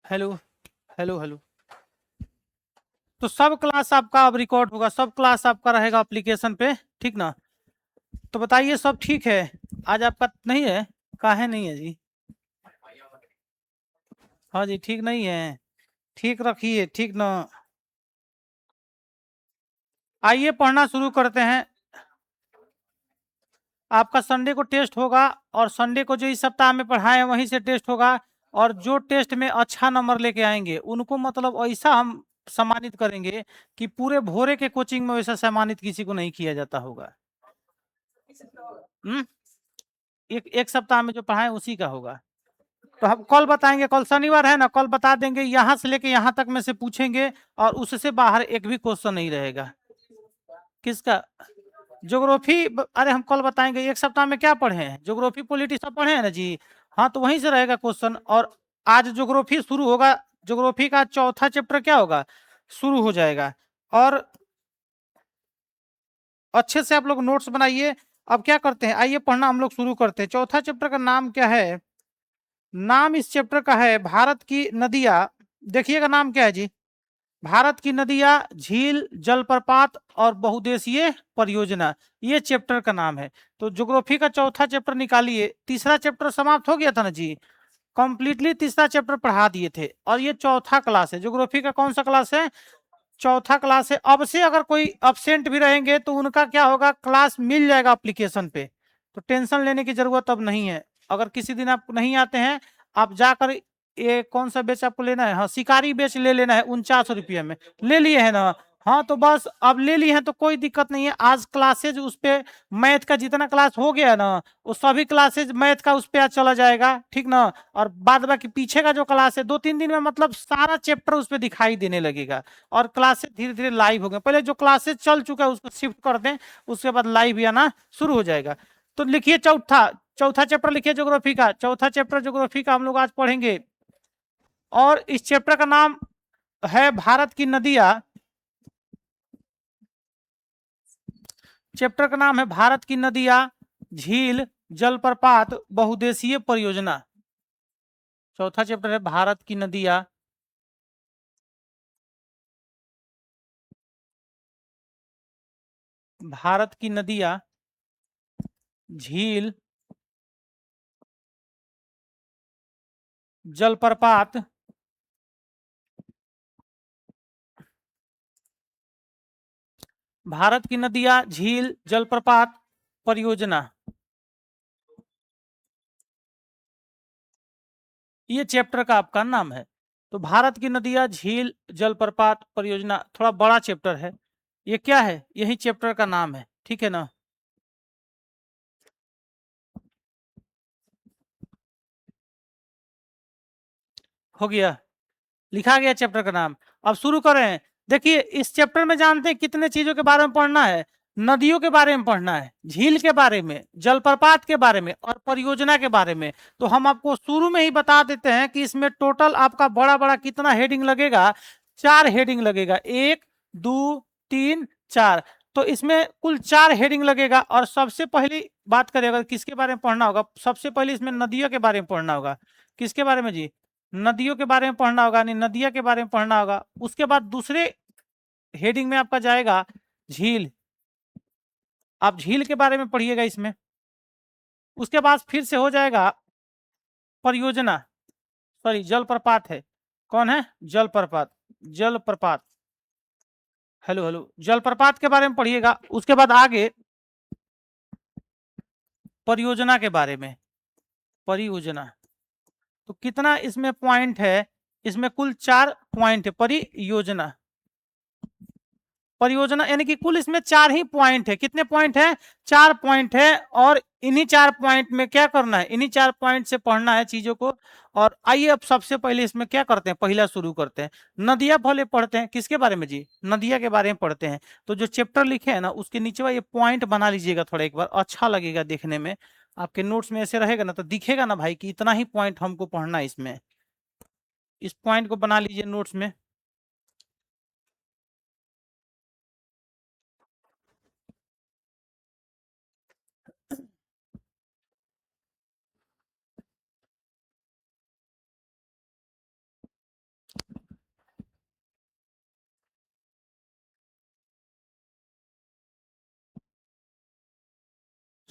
Hello hello hello. तो सब class आपका अब रिकॉर्ड होगा, सब क्लास आपका रहेगा एप्लीकेशन पे, ठीक ना? तो बताइए सब ठीक है? आज आपका नहीं है? काहे नहीं है जी? हाँ जी, ठीक नहीं है। ठीक रखिए, ठीक ना? आइए पढ़ना शुरू करते हैं। आपका संडे को टेस्ट होगा, और संडे को जो इस सप्ताह में पढ़ाए हैं वहीं से टेस्ट होगा। और जो टेस्ट में अच्छा नंबर लेके आएंगे उनको मतलब ऐसा हम सम्मानित करेंगे कि पूरे भोरे के कोचिंग में वैसा सम्मानित किसी को नहीं किया जाता होगा। हम्म। एक एक सप्ताह में जो पढ़ाए उसी का होगा। तो हम कल बताएंगे, कल शनिवार है ना, कल बता देंगे, यहाँ से लेके यहाँ तक में से पूछेंगे। और उससे बाहर एक भी क्वेश्चन नहीं रहेगा। किसका? ज्योग्राफी अरे हम कल बताएंगे। एक सप्ताह में क्या पढ़े हैं? ज्योग्राफी पॉलिटी सब पढ़े हैं ना जी। हाँ, तो वहीं से रहेगा क्वेश्चन। और आज ज्योग्राफी शुरू होगा। ज्योग्राफी का चौथा चैप्टर क्या होगा? शुरू हो जाएगा। और अच्छे से आप लोग नोट्स बनाइए। अब क्या करते हैं, आइए पढ़ना हम लोग शुरू करते हैं। चौथा चैप्टर का नाम क्या है? नाम इस चैप्टर का है भारत की नदियां। देखिएगा नाम क्या है जी। भारत की नदियां, झील, जलप्रपात और बहुउद्देशीय परियोजना, ये चैप्टर का नाम है। तो ज्योग्राफी का चौथा चैप्टर निकालिए। तीसरा चैप्टर समाप्त हो गया था ना जी। कंप्लीटली तीसरा चैप्टर पढ़ा दिए थे, और ये चौथा क्लास है। ज्योग्राफी का कौन सा क्लास है? चौथा क्लास है। अब से अगर कोई अब्सेंट भी रहेंगे तो उनका क्या होगा, क्लास मिल जाएगा एप्लीकेशन पे। तो टेंशन लेने की जरूरत अब नहीं है। अगर किसी दिन आप नहीं आते हैं, आप जाकर ये कौन सा बेच आपको लेना है, हाँ शिकारी बेच ले लेना है 49 रुपये में। ले लिए है ना? हाँ, तो बस अब ले लिए हैं तो कोई दिक्कत नहीं है। आज क्लासेज उस पे मैथ का जितना क्लास हो गया है ना, वो सभी क्लासेज मैथ का उस पे आज चला जाएगा, ठीक ना? और बाद बाकी पीछे का जो क्लास है 2-3 दिन में मतलब सारा चैप्टर उस पे दिखाई देने लगेगा। और क्लासेस धीरे धीरे लाइव हो गए। पहले जो क्लासेस चल चुका है उसको शिफ्ट कर दें, उसके बाद लाइव भी आना शुरू हो जाएगा। तो लिखिए चौथा चौथा चैप्टर लिखिए ज्योग्राफी का। चौथा चैप्टर ज्योग्राफी का हम लोग आज पढ़ेंगे। और इस चैप्टर का नाम है भारत की नदियां। चैप्टर का नाम है भारत की नदियां, झील, जलप्रपात, बहुउद्देशीय परियोजना। चौथा चैप्टर है भारत की नदियां, भारत की नदियां, झील, जलप्रपात, भारत की नदियां, झील, जलप्रपात, परियोजना, ये चैप्टर का आपका नाम है। तो भारत की नदियां, झील, जलप्रपात, परियोजना थोड़ा बड़ा चैप्टर है। ये क्या है? यही चैप्टर का नाम है, ठीक है ना? हो गया, लिखा गया चैप्टर का नाम। अब शुरू करें। देखिए इस चैप्टर में जानते हैं कितने चीजों के बारे में पढ़ना है। नदियों के बारे में पढ़ना है, झील के बारे में, जलप्रपात के बारे में और परियोजना के बारे में। तो हम आपको शुरू में ही बता देते हैं कि इसमें टोटल आपका बड़ा बड़ा कितना हेडिंग लगेगा। 4 हेडिंग लगेगा, 1, 2, 3, 4। तो इसमें कुल 4 हेडिंग लगेगा। और सबसे पहली बात करें अगर किसके बारे में पढ़ना होगा, सबसे पहले इसमें नदियों के बारे में पढ़ना होगा। किसके बारे में जी? नदियों के बारे में पढ़ना होगा, यानी नदिया के बारे में पढ़ना होगा। उसके बाद दूसरे हेडिंग में आपका जाएगा झील। आप झील के बारे में पढ़िएगा इसमें। उसके बाद फिर से हो जाएगा परियोजना, सॉरी जलप्रपात है। कौन है? जलप्रपात, जलप्रपात। हेलो हेलो, जलप्रपात के बारे में पढ़िएगा। उसके बाद आगे परियोजना के बारे में, परियोजना। तो कितना इसमें पॉइंट है? इसमें कुल 4 पॉइंट है। परियोजना, परियोजना यानी कि कुल इसमें 4 ही पॉइंट है। कितने पॉइंट है? 4 पॉइंट है। और इन्हीं 4 पॉइंट में क्या करना है, इन्हीं 4 पॉइंट से पढ़ना है चीजों को। और आइए अब सबसे पहले इसमें क्या करते हैं, पहला शुरू करते हैं। नदियां पहले पढ़ते हैं। किसके बारे में जी? नदिया के बारे में पढ़ते हैं। तो जो चैप्टर लिखे हैं ना उसके नीचे ये पॉइंट बना लीजिएगा, थोड़ा एक बार अच्छा लगेगा देखने में। आपके नोट्स में ऐसे रहेगा ना तो दिखेगा ना भाई कि इतना ही पॉइंट हमको पढ़ना है इसमें। इस पॉइंट को बना लीजिए नोट्स में।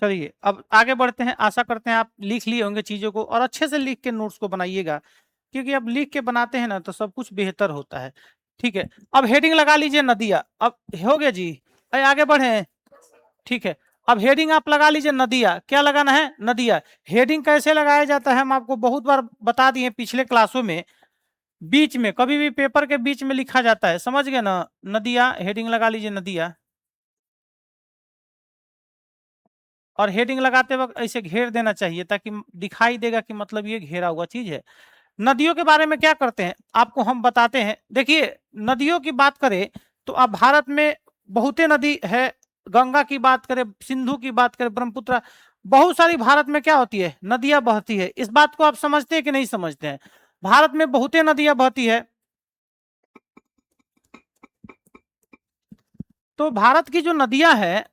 चलिए अब आगे बढ़ते हैं। आशा करते हैं आप लिख लिए होंगे चीजों को, और अच्छे से लिख के नोट्स को बनाइएगा, क्योंकि अब लिख के बनाते हैं ना तो सब कुछ बेहतर होता है। ठीक है, अब हेडिंग लगा लीजिए नदिया। अब हो गया जी, आगे बढ़े। ठीक है, अब हेडिंग आप लगा लीजिए नदिया। क्या लगाना है? नदिया। हेडिंग कैसे लगाया जाता है हम आपको बहुत बार बता दिए पिछले क्लासों में। बीच में कभी भी पेपर के बीच में लिखा जाता है, समझ गए ना? नदिया, हेडिंग लगा लीजिए नदिया। और हेडिंग लगाते वक्त ऐसे घेर देना चाहिए ताकि दिखाई देगा कि मतलब ये घेरा हुआ चीज है। नदियों के बारे में क्या करते हैं आपको हम बताते हैं। देखिए, नदियों की बात करें तो अब भारत में बहुते नदी है। गंगा की बात करें, सिंधु की बात करें, ब्रह्मपुत्र, बहुत सारी भारत में क्या होती है? नदियां बहती है। इस बात को आप समझते हैं कि नहीं समझते हैं? भारत में बहुते नदियां बहती है। तो भारत की जो नदियां हैं,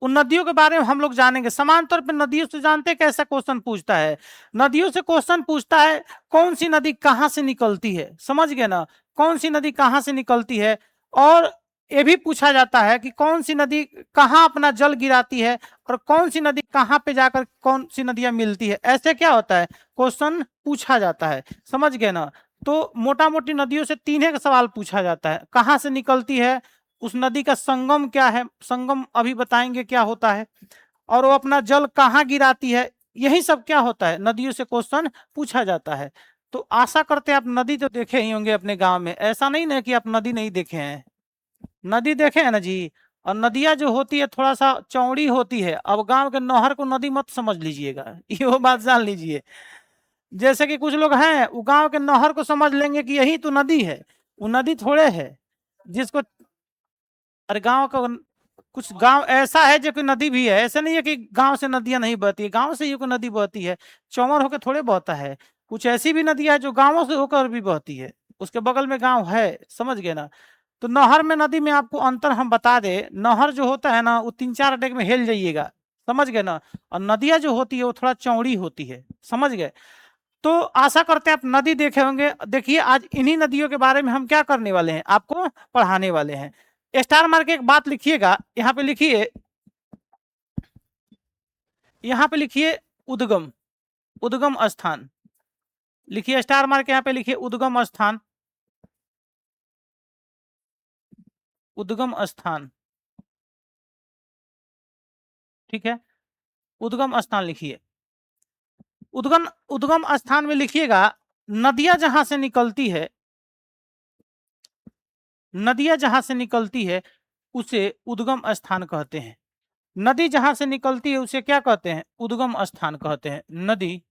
उन नदियों के बारे में हम लोग जानेंगे। समान तौर पर नदियों से जानते हैं कैसा क्वेश्चन पूछता है? नदियों से क्वेश्चन पूछता है कौन सी नदी कहां से निकलती है, समझ गए ना? कौन सी नदी कहां से निकलती है। और ये भी पूछा जाता है कि कौन सी नदी कहां अपना जल गिराती है, और कौन सी नदी कहां पे जाकर कौन सी नदियां मिलती है। ऐसे क्या होता है, क्वेश्चन पूछा जाता है, समझ गए ना? तो मोटा मोटी नदियों से तीन एक सवाल पूछा जाता है। कहां से निकलती है, उस नदी का संगम क्या है, संगम अभी बताएंगे क्या होता है, और वो अपना जल कहाँ गिराती है। यही सब क्या होता है, नदियों से क्वेश्चन पूछा जाता है। तो आशा करते हैं आप नदी तो देखे ही होंगे अपने गांव में। ऐसा नहीं ना कि आप नदी नहीं देखे हैं, नदी देखे हैं ना जी। और नदियां जो होती है थोड़ा सा चौड़ी होती है। अब गांव के नहर को नदी मत समझ लीजिएगा, ये वो बात जान लीजिए। जैसे कि कुछ लोग हैं वो गांव के नहर को समझ लेंगे कि यही तो नदी है। वो नदी थोड़े है जिसको। अरे गांव का कुछ गांव ऐसा है जो कि नदी भी है। ऐसा नहीं है कि गांव से नदियां नहीं बहती है, गांव से ही कोई नदी बहती है। चौमर होकर थोड़े बहता है। कुछ ऐसी भी नदियां है जो गांवों से होकर भी बहती है, उसके बगल में गांव है, समझ गए ना? तो नहर में नदी में आपको अंतर हम बता दे। नहर जो होता है ना वो 3-4 डेग में हिल जाइएगा, समझ गए ना? और नदियां जो होती है वो थोड़ा चौड़ी होती है, समझ गए? तो आशा करते हैं आप नदी देखे होंगे। देखिए आज इन्हीं नदियों के बारे में हम क्या करने वाले हैं, आपको पढ़ाने वाले हैं। स्टार मार के एक बात लिखिएगा, यहाँ पे लिखिए, यहाँ पे लिखिए उद्गम, उद्गम स्थान लिखिए। स्टार मार के यहाँ पे लिखिए उद्गम स्थान, उद्गम स्थान। ठीक है, उद्गम स्थान लिखिए। उद्गम उद्गम स्थान में लिखिएगा नदियां जहां से निकलती है, नदियां जहां से निकलती है उसे उद्गम स्थान कहते हैं। नदी जहां से निकलती है उसे क्या कहते हैं? उद्गम स्थान कहते हैं। नदी,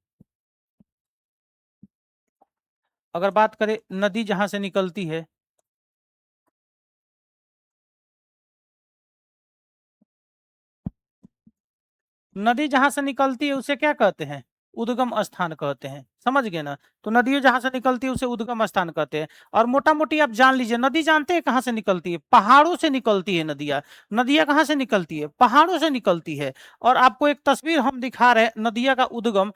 अगर बात करें नदी जहां से निकलती है, नदी जहां से निकलती है उसे क्या कहते हैं? उद्गम स्थान कहते हैं, समझ गए ना? तो नदियों जहां से निकलती है उसे उद्गम स्थान कहते हैं। और मोटा मोटी आप जान लीजिए, नदी जानते हैं कहां से निकलती है? पहाड़ों से निकलती है नदियां। नदियां कहां से निकलती है? पहाड़ों से निकलती है। और आपको एक तस्वीर हम दिखा रहे हैं नदिया का उद्गम।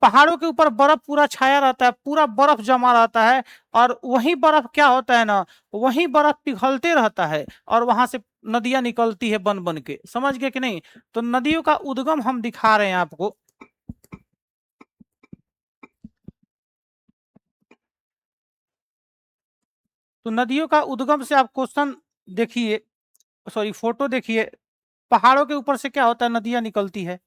पहाड़ों के ऊपर बर्फ पूरा छाया रहता है, पूरा बर्फ जमा रहता है। और वही बर्फ क्या होता है ना, वही बर्फ पिघलते रहता है और वहां से नदियां निकलती है बन बन के, समझ गए कि नहीं? तो नदियों का उद्गम हम दिखा रहे हैं आपको। तो नदियों का उद्गम से आप क्वेश्चन देखिए, सॉरी फोटो देखिए। पहाड़ों के ऊपर से क्या होता है, नदियां निकलती है।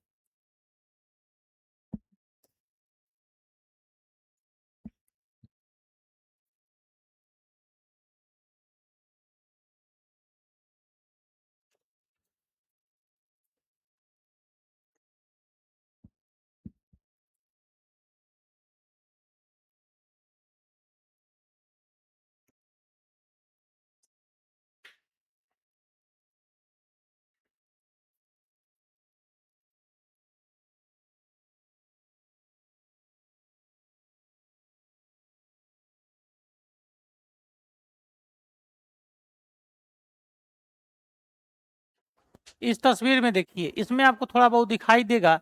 इस तस्वीर में देखिए, इसमें आपको थोड़ा बहुत दिखाई देगा।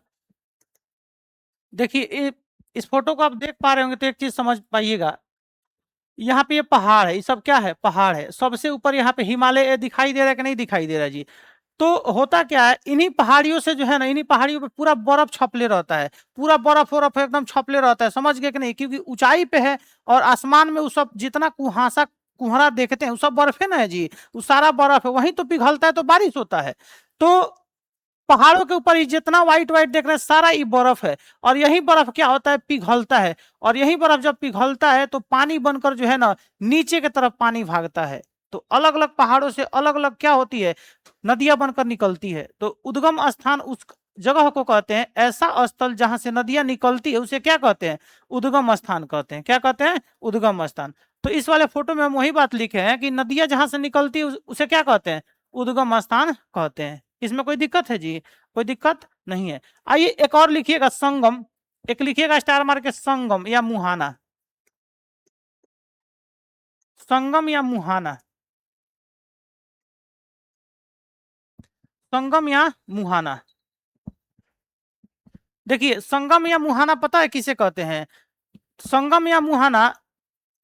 देखिए इस फोटो को आप देख पा रहे होंगे तो एक चीज समझ पाइएगा। यहाँ पे ये पहाड़ है, ये सब क्या है? पहाड़ है। सबसे ऊपर यहाँ पे हिमालय दिखाई दे रहा है कि नहीं दिखाई दे रहा है जी? तो होता क्या है, इन्हीं पहाड़ियों से जो है ना, इन्हीं पहाड़ियों पे पूरा बर्फ छपले रहता है, पूरा बर्फ वरफ एकदम छपले रहता है, समझ गए कि नहीं, क्योंकि ऊंचाई पे है और आसमान में वो सब जितना कुहासा कुहरा देखते हैं वो सब बर्फ है ना जी, वो सारा बर्फ है, वहीं तो पिघलता है तो बारिश होता है। तो पहाड़ों के ऊपर जितना व्हाइट व्हाइट देख रहे हैं सारा ये बर्फ है, और यही बर्फ क्या होता है, पिघलता है, और यही बर्फ जब पिघलता है तो पानी बनकर जो है ना नीचे की तरफ पानी भागता है। तो अलग अलग पहाड़ों से अलग अलग क्या होती है, नदियां बनकर निकलती है। तो उद्गम स्थान उस जगह को कहते हैं, ऐसा स्थल जहां से नदियां निकलती है उसे क्या कहते हैं, उद्गम स्थान कहते हैं। क्या कहते हैं, उद्गम स्थान। तो इस वाले फोटो में हम वही बात लिखे हैं कि नदियां जहां से निकलती है उसे क्या कहते हैं, उद्गम स्थान कहते हैं। इसमें कोई दिक्कत है जी, कोई दिक्कत नहीं है। आइए एक और लिखिएगा, संगम, एक लिखिएगा स्टार मार के, संगम या मुहाना, संगम या मुहाना, संगम या मुहाना। देखिए संगम या मुहाना पता है किसे कहते हैं, संगम या मुहाना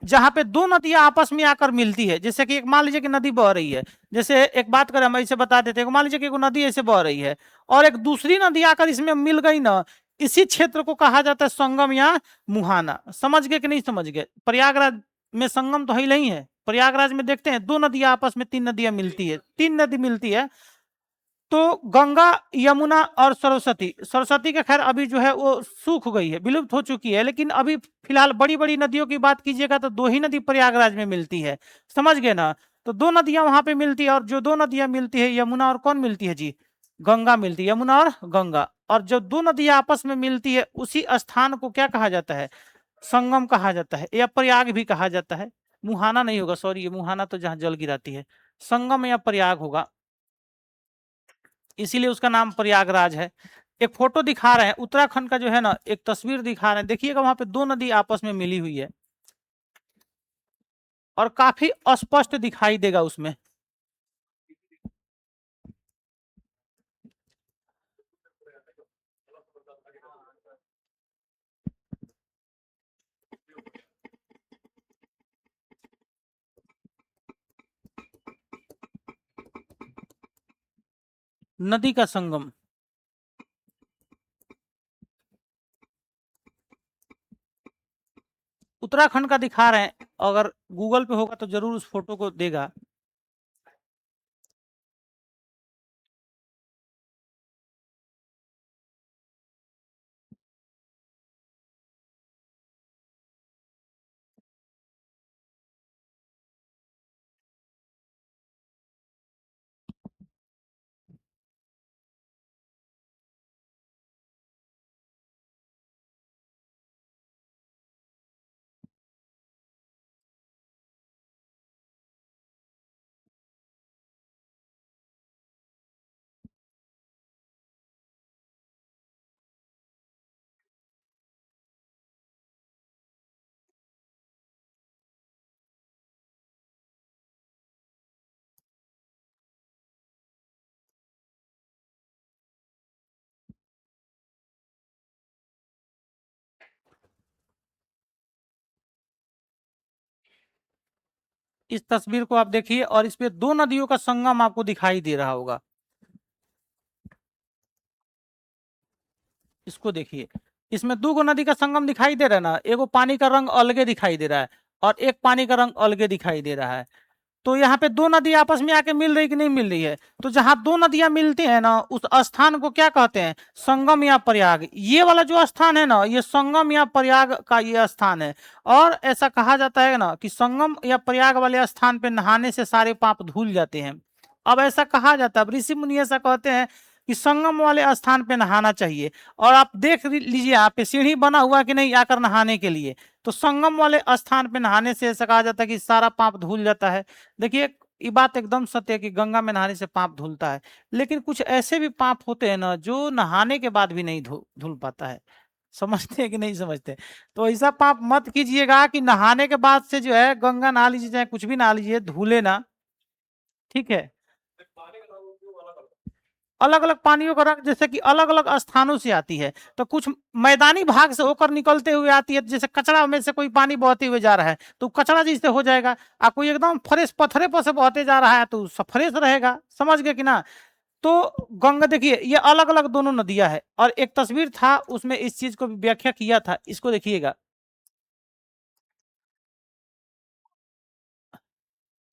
जहां पे दो नदियां आपस में आकर मिलती है, जैसे कि एक मान लीजिए कि नदी बह रही है, जैसे एक बात करें हम ऐसे बता देते हैं, मान लीजिए कि एक नदी ऐसे बह रही है और एक दूसरी नदी आकर इसमें मिल गई ना, इसी क्षेत्र को कहा जाता है संगम या मुहाना। समझ गए कि नहीं समझ गए, प्रयागराज में संगम तो है ही नहीं है, प्रयागराज में देखते हैं दो नदियां आपस में, तीन नदियां मिलती है, तीन नदी मिलती है। तो गंगा, यमुना और सरस्वती, सरस्वती का खैर अभी जो है वो सूख गई है, विलुप्त हो चुकी है, लेकिन अभी फिलहाल बड़ी बड़ी नदियों की बात कीजिएगा तो दो ही नदी प्रयागराज में मिलती है, समझ गए ना। तो दो नदियां वहां पे मिलती है, और जो दो नदियां मिलती है, यमुना और कौन मिलती है जी, गंगा मिलती है, यमुना और गंगा। और जब दो नदियां आपस में मिलती है उसी स्थान को क्या कहा जाता है, संगम कहा जाता है, या प्रयाग भी कहा जाता है। मुहाना नहीं होगा, सॉरी, ये मुहाना तो जहां जल गिराती है, संगम या प्रयाग होगा, इसीलिए उसका नाम प्रयागराज है। एक फोटो दिखा रहे हैं उत्तराखंड का जो है ना, एक तस्वीर दिखा रहे हैं, देखिएगा वहां पे दो नदी आपस में मिली हुई है और काफी स्पष्ट दिखाई देगा उसमें। नदी का संगम, उत्तराखंड का दिखा रहे हैं, अगर गूगल पे होगा तो जरूर उस फोटो को देगा। इस तस्वीर को आप देखिए और इस पे दो नदियों का संगम आपको दिखाई दे रहा होगा, इसको देखिए, इसमें दो गो नदी का संगम दिखाई दे रहा है ना, एगो पानी का रंग अलगे दिखाई दे रहा है और एक पानी का रंग अलगे दिखाई दे रहा है। तो यहाँ पे दो नदी आपस में आके मिल रही कि नहीं मिल रही है, तो जहां दो नदियां मिलती हैं ना उस स्थान को क्या कहते हैं, संगम या प्रयाग। ये वाला जो स्थान है ना, ये संगम या प्रयाग का ये स्थान है। और ऐसा कहा जाता है ना कि संगम या प्रयाग वाले स्थान पे नहाने से सारे पाप धुल जाते हैं। अब ऐसा कहा जाता है, अब ऋषि मुनि ऐसा कहते हैं कि संगम वाले स्थान पे नहाना चाहिए। और आप देख लीजिए, यहाँ पे सीढ़ी बना हुआ कि नहीं आकर नहाने के लिए, तो संगम वाले स्थान पे नहाने से ऐसा कहा जाता है कि सारा पाप धुल जाता है। देखिए ये बात एकदम सत्य है कि गंगा में नहाने से पाप धुलता है, लेकिन कुछ ऐसे भी पाप होते हैं ना जो नहाने के बाद भी नहीं धुल पाता है। समझते हैं कि नहीं समझते, तो ऐसा पाप मत कीजिएगा कि नहाने के बाद से जो है गंगा नहा लीजिए चाहे कुछ भी नहा लीजिए, धुले ना, ठीक है। अलग अलग पानियों का रंग जैसे कि अलग अलग स्थानों से आती है, तो कुछ मैदानी भाग से होकर निकलते हुए आती है, जैसे कचरा में से कोई पानी बहते हुए जा रहा है तो कचरा जिससे हो जाएगा, और कोई एकदम फ्रेश पत्थरे पर से बहते जा रहा है तो सब फ्रेश रहेगा, समझ गए कि ना। तो गंगा देखिए ये अलग अलग दोनों नदियां है, और एक तस्वीर था उसमें इस चीज को व्याख्या किया था, इसको देखिएगा।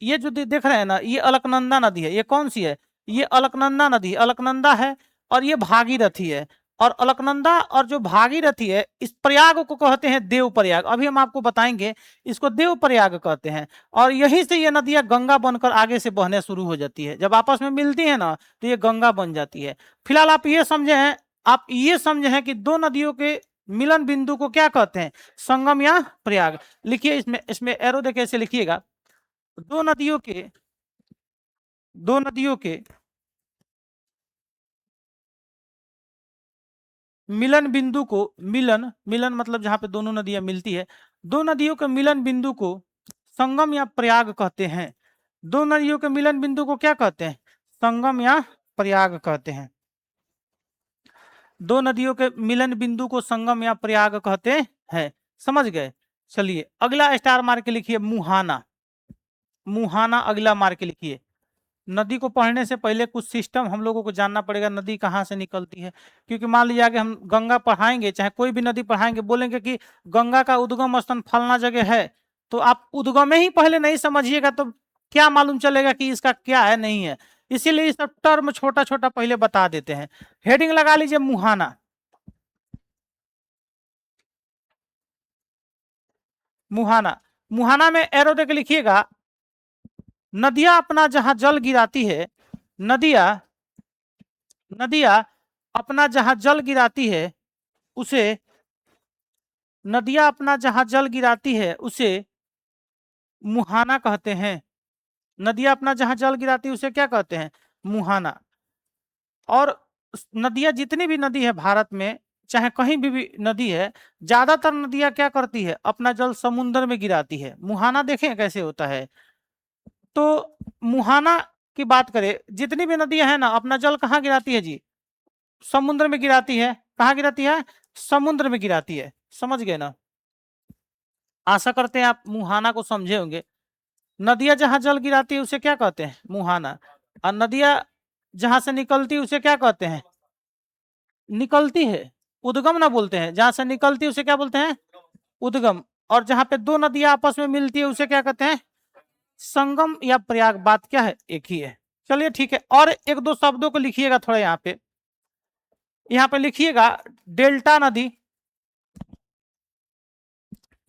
ये जो देख रहे हैं ना, ये अलकनंदा नदी है। ये कौन सी है? ये अलकनंदा नदी है, अलकनंदा है। और ये भागीरथी है। और अलकनंदा और जो भागीरथी है, इस प्रयाग को कहते हैं देव प्रयाग। अभी हम आपको बताएंगे, इसको देव प्रयाग कहते हैं। और यहीं से ये नदियां गंगा बनकर आगे से बहने शुरू हो जाती है। जब आपस में मिलती है ना, तो ये गंगा बन जाती है। फिलहाल आप ये समझे हैं, आप ये समझे हैं कि दो नदियों के मिलन बिंदु को क्या कहते हैं? संगम या प्रयाग। लिखिए, इसमें इसमें एरो देके ऐसे लिखिएगा। दो नदियों के दो नदियों के मिलन बिंदु को, मिलन मिलन मतलब जहां पे दोनों नदियां मिलती है, दो नदियों के मिलन बिंदु को संगम या प्रयाग कहते हैं। दो नदियों के मिलन बिंदु को क्या कहते हैं? संगम या प्रयाग कहते हैं। दो नदियों के मिलन बिंदु को संगम या प्रयाग कहते हैं। समझ गए? चलिए अगला स्टार मार के लिखिए, मुहाना। मुहाना अगला मार के लिखिए। नदी को पढ़ने से पहले कुछ सिस्टम हम लोगों को जानना पड़ेगा, नदी कहाँ से निकलती है। क्योंकि मान लीजिए कि हम गंगा पढ़ाएंगे, चाहे कोई भी नदी पढ़ाएंगे, बोलेंगे कि गंगा का उद्गम स्थान फलना जगह है, तो आप उद्गम ही पहले नहीं समझिएगा तो क्या मालूम चलेगा कि इसका क्या है नहीं है। इसीलिए सब टर्म छोटा छोटा पहले बता देते हैं। हेडिंग लगा लीजिए, मुहाना। मुहाना, मुहाना में एरो देके लिखिएगा। नदियां अपना जहां जल गिराती है, नदियां नदियां अपना जहां जल गिराती है उसे, नदियां अपना जहां जल गिराती है उसे मुहाना कहते हैं। नदियां अपना जहां जल गिराती है उसे क्या कहते हैं? मुहाना। और नदियां जितनी भी नदी है भारत में, चाहे कहीं भी नदी है, ज्यादातर नदियां क्या करती है? अपना जल समुद्र में गिराती है। मुहाना देखें कैसे होता है। तो मुहाना की बात करें, जितनी भी नदियां हैं ना, अपना जल कहाँ गिराती है जी? समुद्र में गिराती है। कहाँ गिराती है? समुद्र में गिराती है। समझ गए ना? आशा करते हैं आप मुहाना को समझे होंगे। नदियां जहां जल गिराती है उसे क्या कहते हैं? मुहाना। और नदियां जहां से निकलती है उसे क्या कहते हैं? निकलती है, उद्गम ना बोलते हैं। जहां से निकलती है उसे क्या बोलते हैं? उद्गम। और जहां पे दो नदियां आपस में मिलती है उसे क्या कहते हैं? संगम या प्रयाग। बात क्या है? एक ही है। चलिए ठीक है, और एक दो शब्दों को लिखिएगा थोड़ा यहाँ पे लिखिएगा। डेल्टा नदी,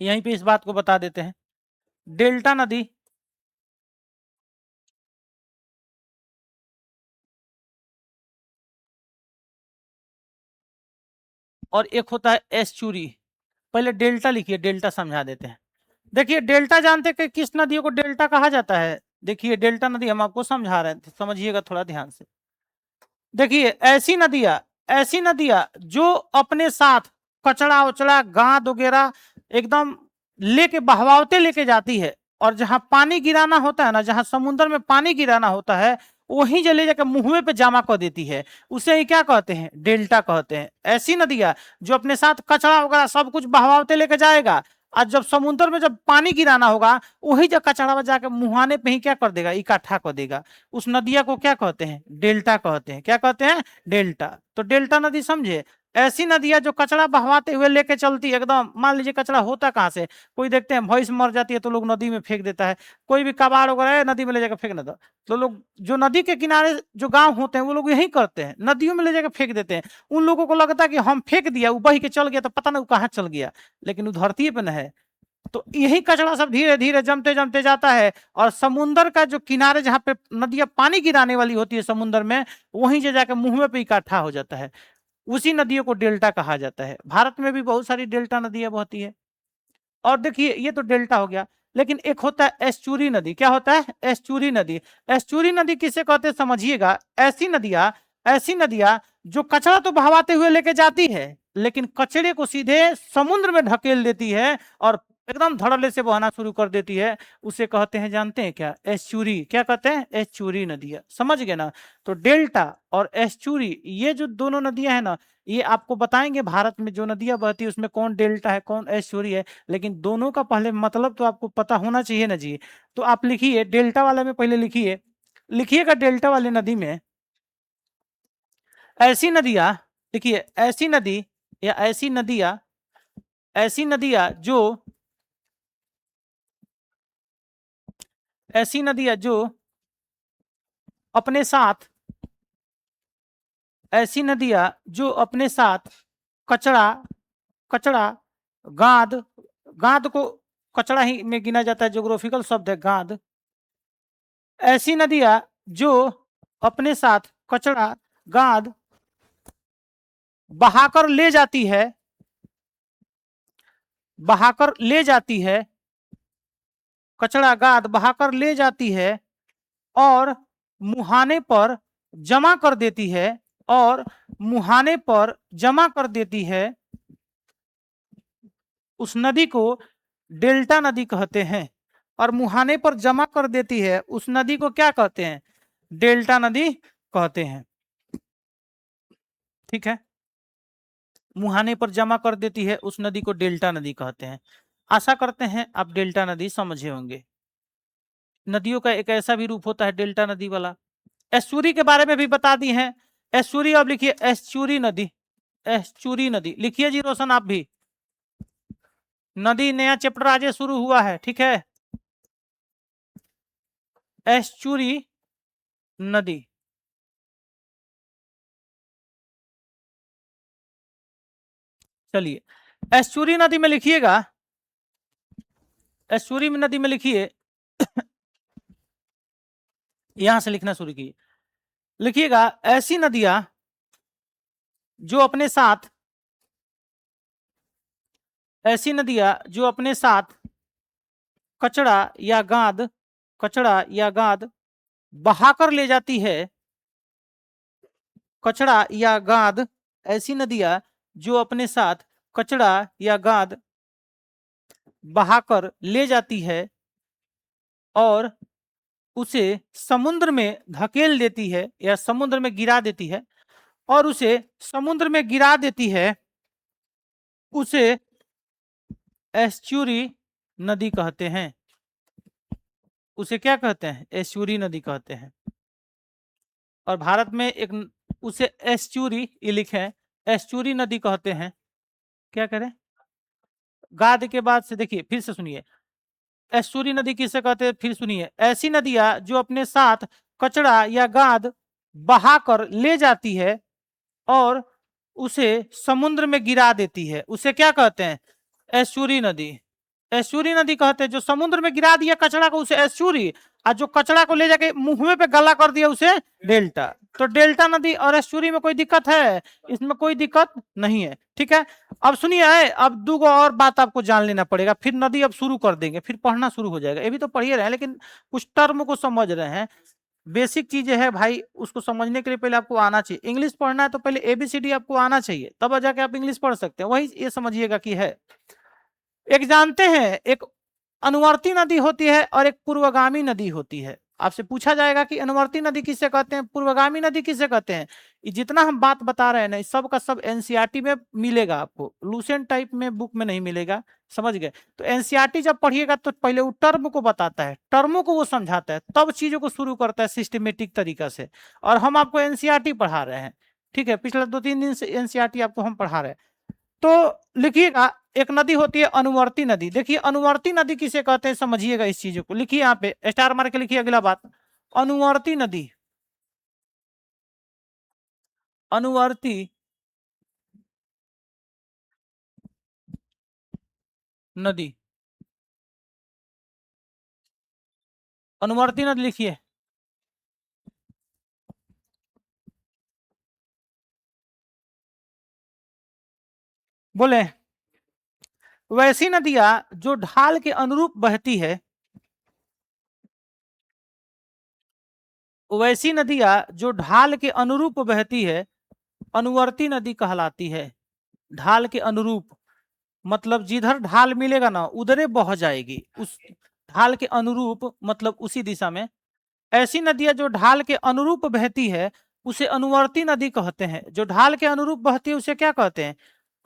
यहीं पे इस बात को बता देते हैं। डेल्टा नदी, और एक होता है एस्चुरी। पहले डेल्टा लिखिए, डेल्टा समझा देते हैं। देखिए डेल्टा जानते कि किस नदियों को डेल्टा कहा जाता है? देखिए डेल्टा नदी हम आपको समझा रहे थे, समझिएगा थोड़ा ध्यान से। देखिए ऐसी नदियां जो अपने साथ कचड़ा उचड़ा गाद वगैरह एकदम लेके बहवावते लेके जाती है, और जहां पानी गिराना होता है ना, जहां समुद्र में पानी गिराना होता है, वहीं जले जाकर मुंहवे पे जमा कर देती है, उसे ही क्या कहते हैं? डेल्टा कहते हैं। ऐसी नदियां जो अपने साथ कचरा वगैरह सब कुछ बहवावते लेके जाएगा, और जब समुद्र में जब पानी गिराना होगा, वही जब कचरा जाकर मुहाने पे ही क्या कर देगा? इकट्ठा कर देगा। उस नदिया को क्या कहते हैं? डेल्टा कहते हैं। क्या कहते हैं? डेल्टा। तो डेल्टा नदी समझे। ऐसी नदियां जो कचरा बहवाते हुए लेके चलती है एकदम। मान लीजिए कचरा होता कहाँ से? कोई देखते हैं भैंस मर जाती है तो लोग नदी में फेंक देता है, कोई भी कबाड़ वगैरह है नदी में ले जाकर फेंक देता। तो लोग जो नदी के किनारे जो गांव होते हैं वो लोग यही करते हैं, नदियों में ले जाकर फेंक देते हैं। उन लोगों को लगता है कि हम फेंक दिया, वो बही के चल गया, तो पता नहीं वो कहाँ चल गया, लेकिन वो धरती पे न है। तो यही कचरा सब धीरे धीरे जमते जमते जाता है, और समुन्द्र का जो किनारे जहाँ पे नदियां पानी गिराने वाली होती है समुन्द्र में, वहीं से जाकर मुंह पे इकट्ठा हो जाता है। उसी नदियों को डेल्टा कहा जाता है। भारत में भी बहुत सारी डेल्टा नदियां बहती है। और देखिए ये तो डेल्टा हो गया, लेकिन एक होता है एस्चुरी नदी। क्या होता है? एस्चुरी नदी। एस्चुरी नदी किसे कहते हैं समझिएगा। ऐसी नदियां जो कचरा तो बहवाते हुए लेके जाती है, लेकिन कचरे को सीधे समुद्र में ढकेल देती है, और एकदम धड़ल्ले से बहना शुरू कर देती है, उसे कहते हैं, जानते हैं क्या? एस्चुरी। क्या कहते हैं? एस्चुरी नदियां। समझ गए ना? तो डेल्टा और एस्चुरी, ये जो दोनों नदियां हैं ना, ये आपको बताएंगे भारत में जो नदियां बहती है उसमें कौन डेल्टा है कौन एस्चुरी है। लेकिन दोनों का पहले मतलब तो आपको पता होना चाहिए ना जी। तो आप लिखिए डेल्टा वाले में, पहले लिखिएगा डेल्टा वाली नदी में ऐसी नदियां, देखिए ऐसी नदी या ऐसी नदियां जो अपने साथ ऐसी नदियां जो अपने साथ कचरा कचरा गाद गाद को कचरा ही में गिना जाता है, ज्योग्राफिकल शब्द है गाद। ऐसी नदियां जो अपने साथ कचरा गाद बहाकर ले जाती है, कचरा गाद बहाकर ले जाती है और मुहाने पर जमा कर देती है, उस नदी को डेल्टा नदी कहते हैं। और मुहाने पर जमा कर देती है उस नदी को क्या कहते हैं? डेल्टा नदी कहते हैं। ठीक है, मुहाने पर जमा कर देती है उस नदी को डेल्टा नदी कहते हैं। आशा करते हैं आप डेल्टा नदी समझे होंगे। नदियों का एक ऐसा भी रूप होता है डेल्टा नदी वाला। एस्चुरी के बारे में भी बता दी है। एस्चुरी, अब लिखिए एस्चुरी नदी लिखिए जी रोशन आप भी। नदी नया चैप्टर आज शुरू हुआ है, ठीक है। एस्चुरी नदी, चलिए एस्चुरी नदी में लिखिएगा, एस्चुरी नदी में लिखिए यहां से लिखना शुरू कीजिए। लिखिएगा ऐसी नदियां जो अपने साथ कचरा या गाद बहाकर ले जाती है, कचरा या गाद, ऐसी नदियां जो अपने साथ कचरा या गाद बहाकर ले जाती है और उसे समुद्र में धकेल देती है या समुद्र में गिरा देती है, और उसे समुद्र में गिरा देती है, उसे एस्चुरी नदी कहते हैं। उसे क्या कहते हैं? एस्चुरी नदी कहते हैं। और भारत में एक उसे एस्चुरी, ये लिखे एस्चुरी नदी कहते हैं। क्या करें? गाद के बाद से देखिए फिर से सुनिए, एस्चुरी नदी किसे कहते हैं? फिर सुनिए, ऐसी नदियां जो अपने साथ कचरा या गाद बहाकर ले जाती है और उसे समुद्र में गिरा देती है, उसे क्या कहते हैं? एस्चुरी नदी। एस्चुरी नदी कहते हैं जो समुद्र में गिरा दिया कचरा को, उसे एस्चुरी, और जो कचरा को ले जाके मुंह पे गला कर दिया उसे डेल्टा। तो डेल्टा नदी और एस्चुरी में कोई दिक्कत है? इसमें कोई दिक्कत नहीं है, ठीक है। अब सुनिए, अब दो और बात आपको जान लेना पड़ेगा, फिर नदी अब शुरू कर देंगे, फिर पढ़ना शुरू हो जाएगा। ये भी तो पढ़िए रहे हैं लेकिन कुछ टर्म को समझ रहे हैं, बेसिक चीजें है भाई, उसको समझने के लिए पहले आपको आना चाहिए। इंग्लिश पढ़ना है तो पहले एबीसीडी आपको आना चाहिए, तब जाके आप इंग्लिश पढ़ सकते हैं। वही ये समझिएगा कि है, एक जानते हैं एक अनुवर्ती नदी होती है और एक पूर्वगामी नदी होती है। आपसे पूछा जाएगा कि अनुवर्ती नदी किसे कहते हैं, पूर्वगामी नदी किसे कहते हैं। ये जितना हम बात बता रहे हैं ना, सब का सब एनसीईआरटी में मिलेगा, आपको लूसेंट टाइप में बुक में नहीं मिलेगा, समझ गए। तो एनसीईआरटी जब पढ़िएगा तो पहले वो टर्म को बताता है, टर्मों को वो समझाता है, तब चीजों को शुरू करता है सिस्टमेटिक तरीका से। और हम आपको एनसीईआरटी पढ़ा रहे हैं, ठीक है, पिछले 2-3 दिन से एनसीईआरटी आपको हम पढ़ा रहे हैं। तो लिखिएगा एक नदी होती है अनुवर्ती नदी। देखिए अनुवर्ती नदी किसे कहते हैं, समझिएगा इस चीजों को। लिखिए यहाँ पे स्टार मार के लिखिए अगला बात, अनुवर्ती नदी, अनुवर्ती नदी, अनुवर्ती नदी लिखिए। बोले वैसी नदियां जो ढाल के अनुरूप बहती है, वैसी नदियां जो ढाल के अनुरूप बहती है अनुवर्ती नदी कहलाती है। ढाल के अनुरूप मतलब जिधर ढाल मिलेगा ना उधरे बह जाएगी, उस ढाल के अनुरूप मतलब उसी दिशा में। ऐसी नदियां जो ढाल के अनुरूप बहती है उसे अनुवर्ती नदी कहते हैं। जो ढाल के अनुरूप बहती है उसे क्या कहते हैं?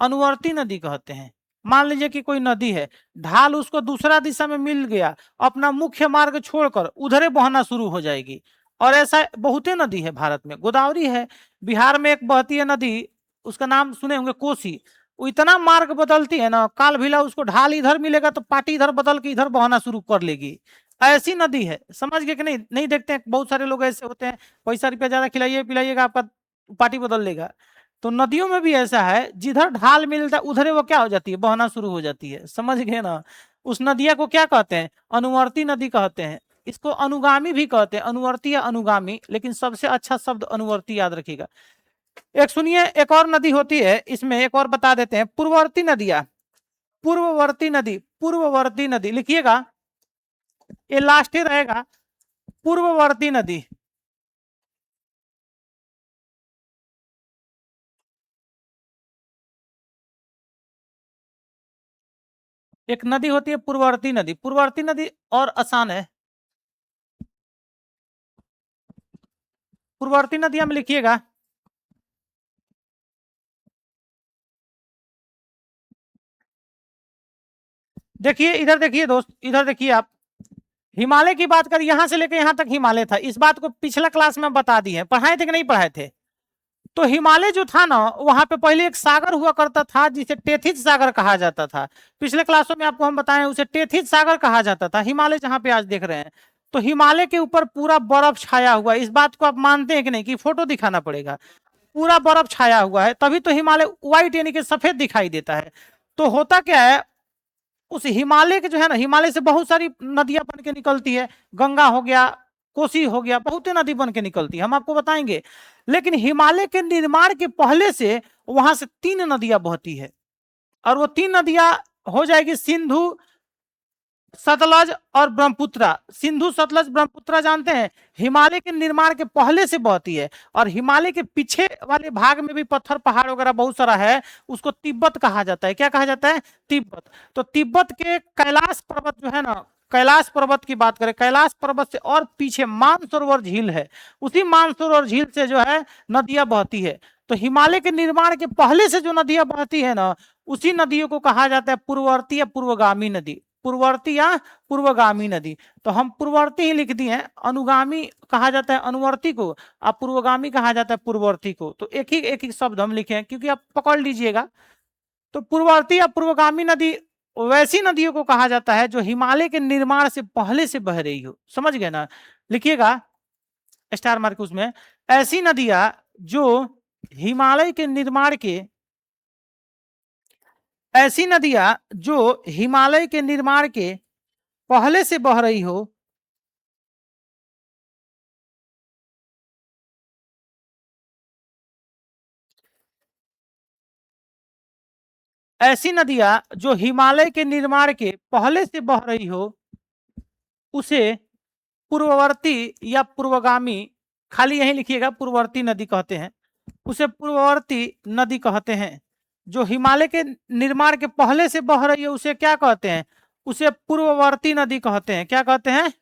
अनुवर्ती नदी कहते हैं। मान लीजिए कि कोई नदी है, ढाल उसको दूसरा दिशा में मिल गया, अपना मुख्य मार्ग छोड़कर उधरे बहना शुरू हो जाएगी। और ऐसा बहुते नदी है भारत में। गोदावरी है, बिहार में एक बहती है नदी, उसका नाम सुने होंगे, कोसी। वो इतना मार्ग बदलती है ना, काल भिला उसको ढाल इधर मिलेगा तो पाटी इधर बदल के इधर बहना शुरू कर लेगी। ऐसी नदी है, समझ गए कि नहीं? नहीं देखते हैं बहुत सारे लोग ऐसे होते हैं, पैसा रुपया ज्यादा खिलाइए पिलाइएगा आपका पार्टी बदल लेगा। तो नदियों में भी ऐसा है, जिधर ढाल मिलता है उधर वो क्या हो जाती है, बहना शुरू हो जाती है, समझ गए ना? उस नदिया को क्या कहते हैं? अनुवर्ती नदी कहते हैं। इसको अनुगामी भी कहते हैं, अनुवर्ती या अनुगामी, लेकिन सबसे अच्छा शब्द अनुवर्ती याद रखिएगा। एक सुनिए, एक और नदी होती है इसमें, एक और बता देते हैं, पूर्ववर्ती नदियां। पूर्ववर्ती नदी, पूर्ववर्ती नदी लिखिएगा, ये लास्ट ही रहेगा, पूर्ववर्ती नदी। एक नदी होती है पूर्ववर्ती नदी, पूर्ववर्ती नदी और आसान है। पूर्ववर्ती नदियां में लिखिएगा, देखिए इधर देखिए दोस्त, इधर देखिए आप, हिमालय की बात करें, यहां से लेकर यहां तक हिमालय था। इस बात को पिछला क्लास में बता दिए, पढ़ाए थे कि नहीं पढ़ाए थे? तो हिमालय जो था ना, वहां पे पहले एक सागर हुआ करता था जिसे टेथिस सागर कहा जाता था। पिछले क्लासों में आपको हम बताएं, उसे टेथिस सागर कहा जाता था, हिमालय जहां पे आज देख रहे हैं। तो हिमालय के ऊपर पूरा बर्फ छाया हुआ है, इस बात को आप मानते हैं कि नहीं? कि फोटो दिखाना पड़ेगा। पूरा बर्फ छाया हुआ है, तभी तो हिमालय व्हाइट यानी कि सफेद दिखाई देता है। तो होता क्या है, उस हिमालय के जो है ना, हिमालय से बहुत सारी नदियां बन के निकलती है, गंगा हो गया, कोसी हो गया, बहुत नदी बन के निकलती है, हम आपको बताएंगे। लेकिन हिमालय के निर्माण के पहले से वहां से 3 नदियां बहती है, और वो 3 नदियां हो जाएगी सिंधु, सतलज और ब्रह्मपुत्रा। सिंधु सतलज ब्रह्मपुत्रा जानते हैं, हिमालय के निर्माण के पहले से बहती है। और हिमालय के पीछे वाले भाग में भी पत्थर पहाड़ वगैरह बहुत सारा है, उसको तिब्बत कहा जाता है। क्या कहा जाता है? तिब्बत। तो तिब्बत के कैलाश पर्वत जो है ना, कैलाश पर्वत की बात करें, कैलाश पर्वत से और पीछे मानसरोवर झील है, उसी मानसरोवर झील से जो है नदियां बहती है। तो हिमालय के निर्माण के पहले से जो नदियां बहती है ना, उसी नदियों को कहा जाता है पूर्ववर्ती या पूर्वगामी नदी। पूर्ववर्ती या पूर्वगामी नदी। तो हम पूर्ववर्ती ही लिख दिए हैं, अनुगामी कहा जाता है अनुवर्ती को, और पूर्वगामी कहा जाता है पूर्ववर्ती को। तो एक ही शब्द हम लिखे हैं, क्योंकि आप पकड़ लीजिएगा। तो पूर्ववर्ती या पूर्वगामी नदी वैसी नदियों को कहा जाता है जो हिमालय के निर्माण से पहले से बह रही हो, समझ गए ना? लिखिएगा स्टार मार्क उसमें, ऐसी नदियां जो हिमालय के निर्माण के, ऐसी नदियां जो हिमालय के निर्माण के पहले से बह रही हो, ऐसी नदियां जो हिमालय के निर्माण के पहले से बह रही हो, उसे पूर्ववर्ती या पूर्वगामी, खाली यही लिखिएगा, पूर्ववर्ती नदी कहते हैं। उसे पूर्ववर्ती नदी कहते हैं। जो हिमालय के निर्माण के पहले से बह रही है उसे क्या कहते हैं? उसे पूर्ववर्ती नदी कहते हैं। क्या कहते हैं?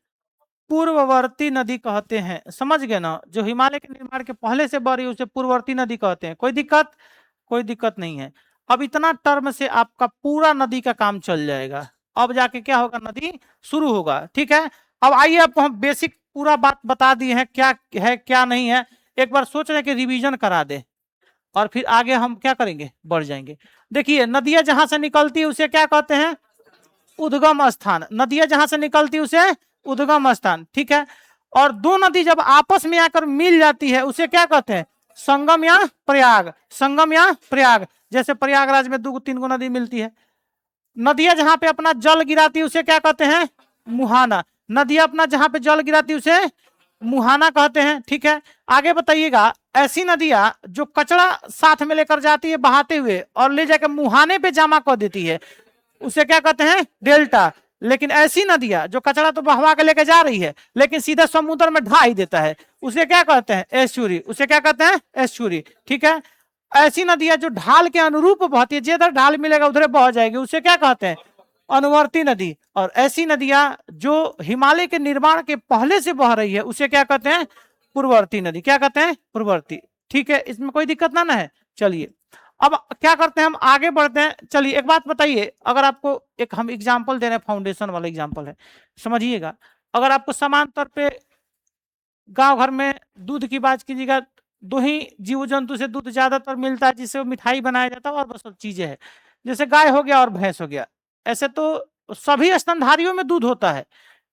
पूर्ववर्ती नदी कहते हैं, समझ गए ना? जो हिमालय के निर्माण के पहले से बह रही है उसे पूर्ववर्ती नदी कहते हैं। कोई दिक्कत? कोई दिक्कत नहीं है। अब इतना टर्म से आपका पूरा नदी का काम चल जाएगा। अब जाके क्या होगा, नदी शुरू होगा, ठीक है? अब आइए, आपको हम बेसिक पूरा बात बता दिए हैं, क्या है क्या नहीं है। एक बार सोच रहे हैं कि रिवीजन करा दे, और फिर आगे हम क्या करेंगे, बढ़ जाएंगे। देखिए, नदियां जहां से निकलती है उसे क्या कहते हैं? उद्गम स्थान। नदियां जहां से निकलती है उसे उद्गम स्थान, ठीक है? और दो नदी जब आपस में आकर मिल जाती है उसे क्या कहते हैं? संगम या प्रयाग। संगम या प्रयाग। जैसे प्रयागराज में 2 3 नदी मिलती है। नदियां जहां पे अपना जल गिराती है उसे क्या कहते हैं? मुहाना। नदियां अपना जहां पे जल गिराती है उसे मुहाना कहते हैं, ठीक है? आगे बताइएगा, ऐसी नदियां जो कचरा साथ में लेकर जाती है बहाते हुए और ले जाकर मुहाने पे जमा कर देती है उसे क्या कहते हैं? डेल्टा। लेकिन ऐसी नदियां जो कचरा तो बहवा के लेके जा रही है लेकिन सीधा समुद्र में ढा ही देता है उसे क्या कहते हैं? एस्चुरी। उसे क्या कहते हैं? एस्चुरी, ठीक है? ऐसी नदियां जो ढाल के अनुरूप बहती है, जिधर ढाल मिलेगा उधर बह जाएगी, उसे क्या कहते हैं? अनुवर्ती नदी। और ऐसी नदियां जो हिमालय के निर्माण के पहले से बह रही है उसे क्या कहते हैं? पूर्ववर्ती नदी। क्या कहते हैं? पूर्ववर्ती, ठीक है? इसमें कोई दिक्कत ना है। चलिए, अब क्या करते हैं, हम आगे बढ़ते हैं। चलिए, एक बात बताइए, अगर आपको एक हम एग्जाम्पल दे रहे हैं, फाउंडेशन वाला एग्जाम्पल है, समझिएगा। अगर आपको समान तौर पे गांव घर में दूध की बात कीजिएगा, दो ही जीव जंतु से दूध ज्यादातर मिलता है, जिससे वो मिठाई बनाया जाता है और वो सब चीजें हैं। जैसे गाय हो गया और भैंस हो गया। ऐसे तो सभी स्तनधारियों में दूध होता है,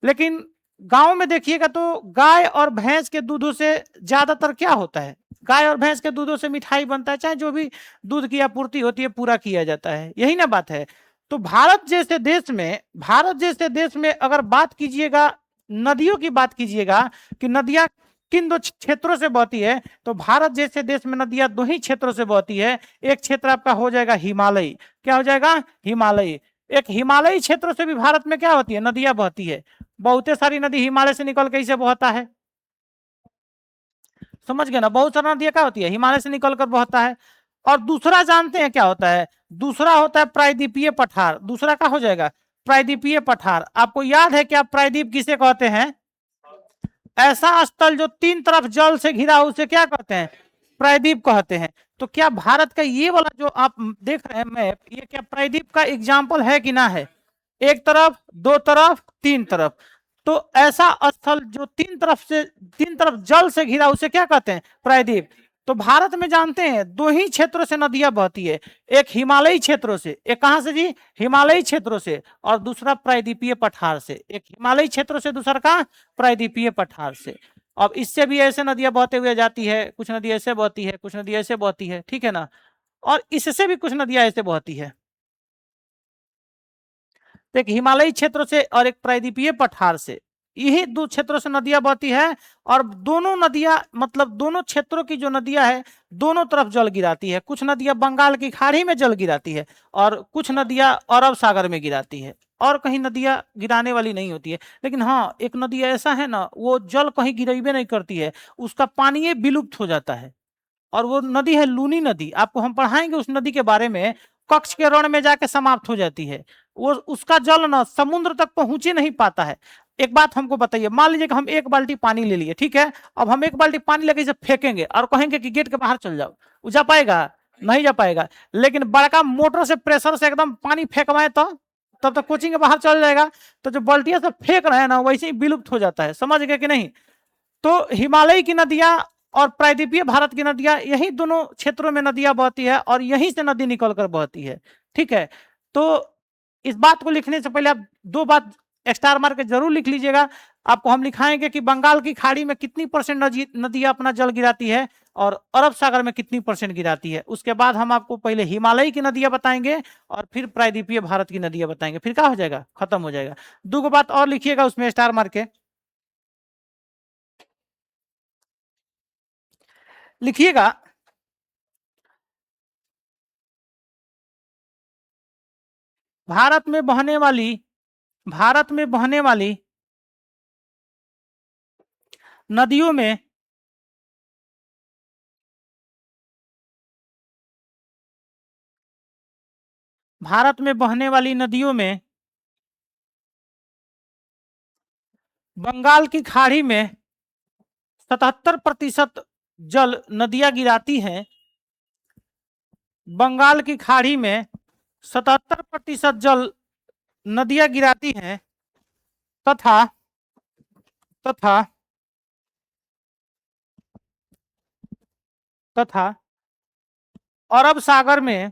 लेकिन गांव में देखिएगा तो गाय और भैंस के दूधों से ज्यादातर क्या होता है, गाय और भैंस के दूधों से मिठाई बनता है, चाहे जो भी दूध की आपूर्ति होती है पूरा किया जाता है, यही ना बात है। तो भारत जैसे देश में अगर बात कीजिएगा, नदियों की बात कीजिएगा कि नदियां किन दो क्षेत्रों से बहती है, तो भारत जैसे देश में नदियां दो ही क्षेत्रों से बहती है। एक क्षेत्र आपका हो जाएगा हिमालयी, क्या हो जाएगा, हिमालयी। एक हिमालयी क्षेत्र से भी भारत में क्या होती है, नदियां बहती है। बहुत सारी नदी हिमालय से निकल के इसे बहता है, समझ गए ना, बहुत सारा नदियां क्या होती है, हिमालय से निकल कर बहता है। और दूसरा जानते हैं क्या होता है, दूसरा होता है प्रायद्वीपीय पठार। दूसरा क्या हो जाएगा, प्रायद्वीपीय पठार। आपको याद है कि आप प्रायद्वीप किसे कहते हैं, ऐसा स्थल जो तीन तरफ जल से घिरा हो उसे क्या कहते हैं, प्रायद्वीप कहते हैं। तो क्या भारत का ये वाला जो आप देख रहे हैं मैप, ये क्या प्रायद्वीप का एग्जाम्पल है कि ना है, एक तरफ, दो तरफ, तीन तरफ। तो ऐसा स्थल जो तीन तरफ जल से घिरा उसे क्या कहते हैं, प्रायद्वीप। तो भारत में जानते हैं दो ही क्षेत्रों से नदियां बहती है, एक हिमालयी क्षेत्रों से, एक कहां से जी, हिमालयी क्षेत्रों से, और दूसरा प्रायद्वीपीय पठार से। एक हिमालयी क्षेत्रों से, दूसरा कहां, प्रायद्वीपीय पठार से। अब इससे भी ऐसे नदियां बहते हुए जाती है, कुछ नदी ऐसे बहती है, कुछ नदी ऐसे बहती है, ठीक है ना। और इससे भी कुछ नदियां ऐसे बहती है। तो एक हिमालयी क्षेत्र से और एक प्रायद्वीपीय पठार से, यही दो क्षेत्रों से नदियां बहती है। और दोनों नदियां, मतलब दोनों क्षेत्रों की जो नदियां है, दोनों तरफ जल गिराती है। कुछ नदियां बंगाल की खाड़ी में जल गिराती है, और कुछ नदियां अरब सागर में गिराती है, और कहीं नदियां गिराने वाली नहीं होती है। लेकिन हाँ, एक नदी ऐसा है ना, वो जल कहीं गिरेबे नहीं करती है, उसका पानी विलुप्त हो जाता है। और वो नदी है लूनी नदी, आपको हम पढ़ाएंगे उस नदी के बारे में। कक्ष के रण में जाके समाप्त हो जाती है वो, उसका जल ना समुद्र तक पहुंच ही नहीं पाता है। एक बात हमको बताइए, मान लीजिए कि हम एक बाल्टी पानी ले लिए, ठीक है। अब हम एक बाल्टी पानी लेके इसे फेंकेंगे और कहेंगे कि गेट के बाहर चल जाओ, वो जा पाएगा, नहीं जा पाएगा। लेकिन बड़का मोटर से प्रेशर से एकदम पानी फेंकवाए तो तब तक कोचिंग के बाहर चल जाएगा। तो जो बाल्टिया से फेंक रहे हैं ना, वैसे ही विलुप्त हो जाता है, समझ गए कि नहीं। तो हिमालय की नदियां और प्रायद्वीपीय भारत की नदियां, यही दोनों क्षेत्रों में नदियां बहती है, और यहीं से नदी निकलकर बहती है, ठीक है। तो इस बात को लिखने से पहले आप दो बात स्टार मार के जरूर लिख लीजिएगा। आपको हम लिखाएंगे कि बंगाल की खाड़ी में कितनी परसेंट नदियां अपना जल गिराती है, और अरब सागर में कितनी परसेंट गिराती है। उसके बाद हम आपको पहले हिमालय की नदियां बताएंगे, और फिर प्रायद्वीपीय भारत की नदियां बताएंगे, फिर क्या हो जाएगा, खत्म हो जाएगा। दो बात और लिखिएगा उसमें स्टार मार के, लिखिएगा। भारत में बहने वाली भारत में बहने वाली नदियों में भारत में बहने वाली नदियों में बंगाल की खाड़ी में 77% जल नदियां गिराती हैं। बंगाल की खाड़ी में 77% जल नदियां गिराती हैं, तथा तथा तथा अरब सागर में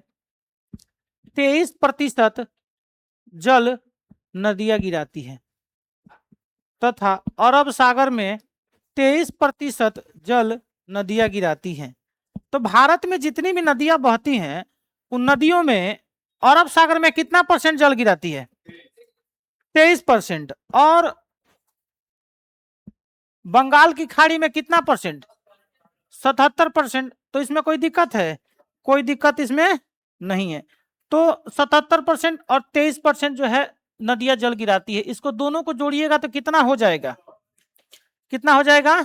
23% जल नदियां गिराती हैं, तथा अरब सागर में 23% जल नदियां गिराती हैं। तो भारत में जितनी भी नदियां बहती हैं, उन नदियों में अरब सागर में कितना परसेंट जल गिराती है, 23%। और बंगाल की खाड़ी में कितना परसेंट, 77%। तो इसमें कोई दिक्कत है, कोई दिक्कत इसमें नहीं है। तो 77% और 23% जो है नदियां जल गिराती है, इसको दोनों को जोड़िएगा तो कितना हो जाएगा, कितना हो जाएगा,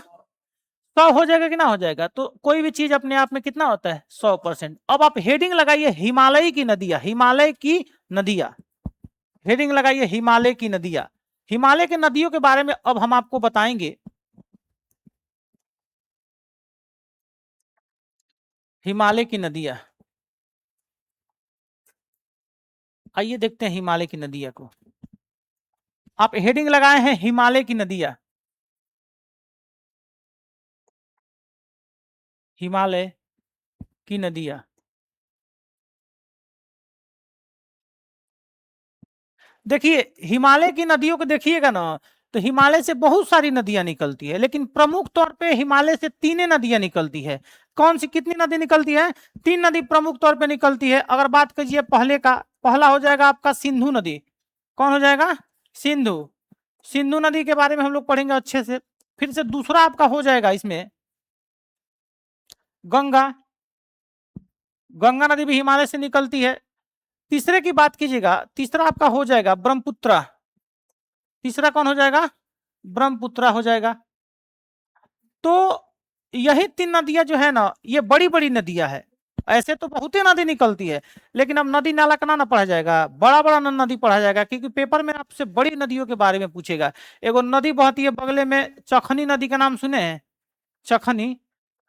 100 हो जाएगा कि ना हो जाएगा। तो कोई भी चीज अपने आप में कितना होता है, 100%। अब आप हेडिंग लगाइए हिमालय की नदियां, हिमालय की नदियां, हेडिंग लगाइए हिमालय की नदियां। हिमालय के नदियों के बारे में अब हम आपको बताएंगे। हिमालय की नदियां, आइए देखते हैं हिमालय की नदियां को। आप हेडिंग लगाए हैं हिमालय की नदियां। हिमालय की नदियां। देखिए हिमालय की नदियों को देखिएगा ना, तो हिमालय से बहुत सारी नदियां निकलती है, लेकिन प्रमुख तौर पे हिमालय से तीन नदियां निकलती है। कौन सी कितनी नदी निकलती है? तीन नदी प्रमुख तौर पे निकलती है। अगर बात कीजिए पहले का, पहला हो जाएगा आपका सिंधु नदी। कौन हो जाएगा? सिंधु। सिंधु नदी के बारे में हम लोग पढ़ेंगे अच्छे से। फिर से दूसरा आपका हो जाएगा इसमें गंगा। गंगा नदी भी हिमालय से निकलती है। तीसरे की बात कीजिएगा, तीसरा आपका हो जाएगा ब्रह्मपुत्र। तीसरा कौन हो जाएगा? ब्रह्मपुत्र हो जाएगा। तो यही तीन नदियां जो है ना, ये बड़ी बड़ी नदियां है। ऐसे तो बहुत ही नदी निकलती है, लेकिन अब नदी नाला का ना पढ़ा जाएगा, बड़ा बड़ा नदी पढ़ा जाएगा, क्योंकि पेपर में आपसे बड़ी नदियों के बारे में पूछेगा। एगो नदी बहती है बगले में, चखनी नदी का नाम सुने हैं? चखनी।